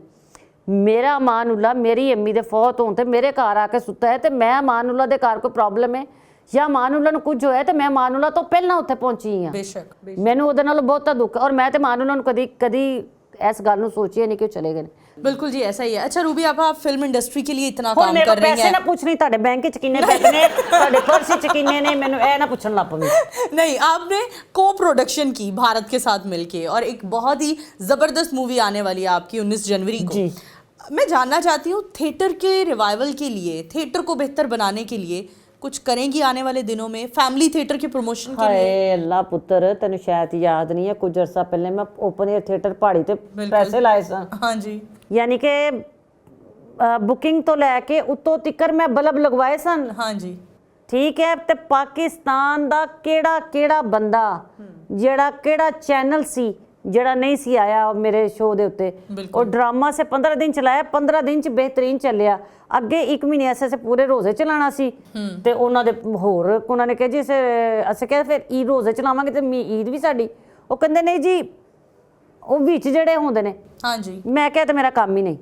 S2: ਮੇਰਾ ਅਮਾਨੁੱਲਾ ਮੇਰੀ ਅੰਮੀ ਦੇ ਫੌਤ ਹੋਣ ਤੇ ਮੇਰੇ ਘਰ ਆ ਕੇ ਸੁੱਤਾ ਹੈ, ਤੇ ਮੈਂ ਅਮਾਨੁੱਲਾ ਦੇ ਘਰ ਕੋਈ ਪ੍ਰੋਬਲਮ ਹੈ ਜਾਂ ਅਮਾਨੁੱਲਾ ਨੂੰ ਕੁਝ ਹੋਇਆ ਤੇ ਮੈਂ ਅਮਾਨੁੱਲਾ ਤੋਂ ਪਹਿਲਾਂ ਉੱਥੇ ਪਹੁੰਚੀ ਹਾਂ।
S1: ਬੇਸ਼ੱਕ
S2: ਮੈਨੂੰ ਉਹਦੇ ਨਾਲ ਬਹੁਤਾ ਦੁੱਖ, ਔਰ ਮੈਂ ਤੇ ਅਮਾਨੁੱਲਾ ਨੂੰ ਕਦੀ ਇਸ ਗੱਲ ਨੂੰ ਸੋਚਿਆ ਨਹੀਂ ਕਿ ਉਹ ਚਲੇ ਗਏ।
S1: बिल्कुल जी ऐसा ही है। अच्छा रूबी, आप फिल्म इंडस्ट्री के लिए इतना काम कर रही हैं।
S2: पैसे ना पूछ नहीं, ਤੁਹਾਡੇ ਬੈਂਕ 'ਚ ਕਿੰਨੇ ਪੈਸੇ ਨੇ, ਤੁਹਾਡੇ ਪਰਸ 'ਚ ਕਿੰਨੇ ਨੇ, ਮੈਨੂੰ ਇਹ ਨਾ ਪੁੱਛਣ ਲੱਗ ਪਵੇ।
S1: नहीं, आपने को प्रोडक्शन की भारत के साथ मिलके, और एक बहुत ही ज़बरदस्त मूवी आने वाली है आपकी 19 जनवरी को जी। मैं जानना चाहती हूँ, थिएटर के रिवाइवल के लिए, थिएटर को बेहतर बनाने के लिए कुछ करेंगी आने वाले दिनों में, फैमिली थिएटर के प्रमोशन के लिए?
S2: ਹਾਏ ਅੱਲਾ ਪੁੱਤਰ, ਤੈਨੂੰ ਸ਼ਾਇਦ ਯਾਦ ਨਹੀਂ ਹੈ, ਕੁਝ ਅਰਸਾ ਪਹਿਲੇ ਮੈਂ ਓਪਨ 에ਅਰ ਥੀਏਟਰ ਪਹਾੜੀ ਤੇ ਪੈਸੇ ਲਾਏ ਸਾਂ।
S1: ਹਾਂਜੀ,
S2: ਯਾਨੀ ਕਿ ਬੁਕਿੰਗ ਤੋਂ ਲੈ ਕੇ ਉੱਤੋਂ ਤਿੱਕਰ ਮੈਂ ਬਲਬ ਲਗਵਾਏ ਸਨ।
S1: ਹਾਂਜੀ,
S2: ਠੀਕ ਹੈ। ਤੇ ਪਾਕਿਸਤਾਨ ਦਾ ਕਿਹੜਾ ਬੰਦਾ, ਜਿਹੜਾ ਕਿਹੜਾ ਚੈਨਲ ਸੀ ਜਿਹੜਾ ਨਹੀਂ ਸੀ ਆਇਆ ਮੇਰੇ ਸ਼ੋਅ ਦੇ ਉੱਤੇ? ਉਹ ਡਰਾਮਾ ਸੇ 15 ਦਿਨ ਚਲਾਇਆ, 15 ਦਿਨ ਚ ਬਿਹਤਰੀਨ ਚੱਲਿਆ। ਅੱਗੇ 1 ਮਹੀਨੇ ਐਸੇ ਪੂਰੇ ਰੋਜ਼ੇ ਚਲਾਣਾ ਸੀ, ਤੇ ਉਹਨਾਂ ਦੇ ਹੋਰ ਉਹਨਾਂ ਨੇ ਕਿਹਾ ਜੀ ਅਸੀਂ ਕਿਹਾ ਫਿਰ ਈਦ ਰੋਜ਼ੇ ਚਲਾਵਾਂਗੇ ਤੇ ਈਦ ਵੀ ਸਾਡੀ। ਉਹ ਕਹਿੰਦੇ ਨਹੀਂ ਜੀ, ਉਹ ਵਿੱਚ ਜਿਹੜੇ ਹੁੰਦੇ ਨੇ।
S1: ਹਾਂਜੀ,
S2: ਮੈਂ ਕਿਹਾ ਤੇ ਮੇਰਾ ਕੰਮ ਹੀ ਨਹੀਂ,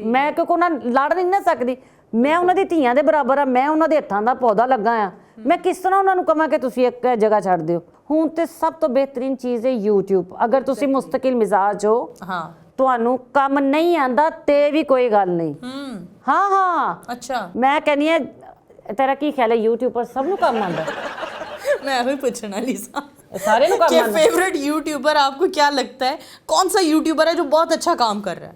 S2: ਮੈਂ ਕਿਉਂਕਿ ਉਹਨਾਂ ਲੜ ਨਹੀਂ ਨਾ ਸਕਦੀ, ਮੈਂ ਉਹਨਾਂ ਦੀ ਧੀਆਂ ਦੇ ਬਰਾਬਰ ਆ, ਮੈਂ ਉਹਨਾਂ ਦੇ ਹੱਥਾਂ ਦਾ ਪੌਦਾ ਲੱਗਾ ਆ। ਮੈਂ ਕਿਸ ਤਰ੍ਹਾਂ ਉਹਨਾਂ ਨੂੰ ਕਹਾਂ ਕਿ ਤੁਸੀਂ ਇੱਕ ਜਗ੍ਹਾ ਛੱਡ ਦਿਓ? ਹੁਣ ਤੇ ਸਭ ਤੋਂ ਬਿਹਤਰੀਨ ਚੀਜ਼ ਹੈ YouTube। ਅਗਰ ਤੁਸੀਂ ਮੁਸਤਕਿਲ ਮਿਜ਼ਾਜ ਹੋ, ਤੁਹਾਨੂੰ ਕੰਮ ਨਹੀਂ ਆਂਦਾ ਤੇ ਵੀ ਕੋਈ ਗੱਲ ਨਹੀਂ। ਹਾਂ
S1: ਅੱਛਾ,
S2: ਮੈਂ ਕਹਿੰਦੀ ਹਾਂ, ਤੇਰਾ ਕੀ ਖਿਆਲ ਹੈ YouTube ਪਰ ਸਭ ਨੂੰ ਕੰਮ ਆਂਦਾ?
S1: मैं अभी पूछना लीसा,
S2: सारे लोग
S1: कि फेवरेट यूट्यूबर आपको क्या लगता है, कौन सा यूट्यूबर है जो बहुत अच्छा काम कर रहा है?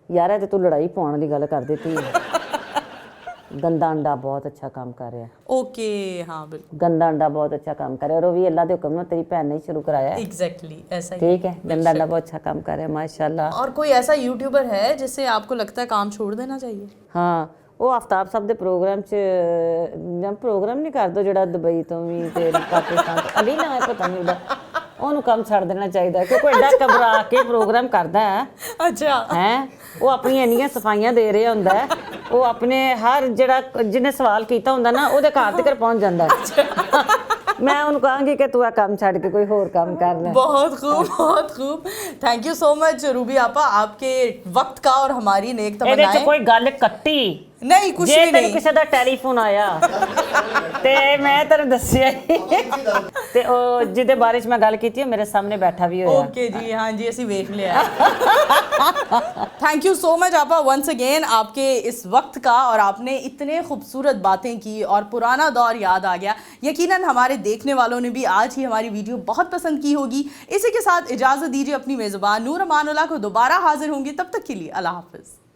S2: यार है तो तू लड़ाई पाने वाली गल कर देती है। गंदा अंडा बहुत अच्छा काम कर रहा है।
S1: ओके, हाँ बिल्कुल,
S2: गंदा अंडा बहुत अच्छा काम कर रहा है, और वो भी अल्लाह के हुक्म में तेरी भैन ने शुरू कराया है।
S1: एग्जैक्टली ऐसा ही,
S2: ठीक है। गंदा अंडा बहुत अच्छा काम कर रहा है माशाल्लाह।
S1: और कोई ऐसा यूट्यूबर है जिससे आपको लगता है काम छोड़ देना चाहिए?
S2: हाँ, ਉਹ ਆਫਤਾਬ ਸਾਹਿਬ ਦੇ ਪ੍ਰੋਗਰਾਮ 'ਚ ਜਾਂ ਪ੍ਰੋਗਰਾਮ ਨਹੀਂ ਕਰਦਾ ਜਿਹੜਾ ਦੁਬਈ ਤੋਂ ਵੀ ਤੇ ਪਾਕਿਸਤਾਨ ਤੋਂ, ਅਲੀ ਨਾ ਹੈ ਪਤਾ ਨਹੀਂ ਉਹਦਾ, ਉਹਨੂੰ ਕੰਮ ਛੱਡ ਦੇਣਾ ਚਾਹੀਦਾ, ਕਿਉਂਕਿ ਐਡਾ ਘਬਰਾ ਕੇ ਪ੍ਰੋਗਰਾਮ ਕਰਦਾ ਹੈ।
S1: ਅੱਛਾ
S2: ਹੈ, ਉਹ ਆਪਣੀਆਂ ਇੰਨੀਆਂ ਸਫਾਈਆਂ ਦੇ ਰਿਹਾ ਹੁੰਦਾ ਹੈ, ਉਹ ਆਪਣੇ ਹਰ ਜਿਹੜਾ ਜਿਹਨੇ ਸਵਾਲ ਕੀਤਾ ਹੁੰਦਾ ਨਾ ਉਹਦੇ ਘਰ ਤੱਕ ਪਹੁੰਚ ਜਾਂਦਾ ਹੈ। मैं उन्होंने कहांगी कि तू आ काम छाड़ के कोई और काम कर ले।
S1: बहुत खूब, बहुत खूब। Thank you so much Ruby आपा, आपके वक्त का और हमारी नेक तमन्नाएं।
S2: कोई गल कट्टी
S1: नहीं, कुछ भी नहीं।
S2: किसी का टेलीफोन आया ते मैं तेरे दस्सिया ते ओ जिदे बारे च मैं गल कीती मेरे सामने बैठा भी होया।
S1: ओके जी, हाँ जी, असी देख लिया। थैंक यू सो मच आपा वंस अगेन, आपके इस वक्त का, और आपने इतने खूबसूरत बातें की और पुराना दौर याद आ गया। यकीनन हमारे देखने वालों ने भी आज ही हमारी वीडियो बहुत पसंद की होगी। इसी के साथ इजाज़त दीजिए, अपनी मेज़बान नूर अमानुल्लाह को दोबारा हाजिर होंगी, तब तक के लिए अल्लाह हाफ़िज़।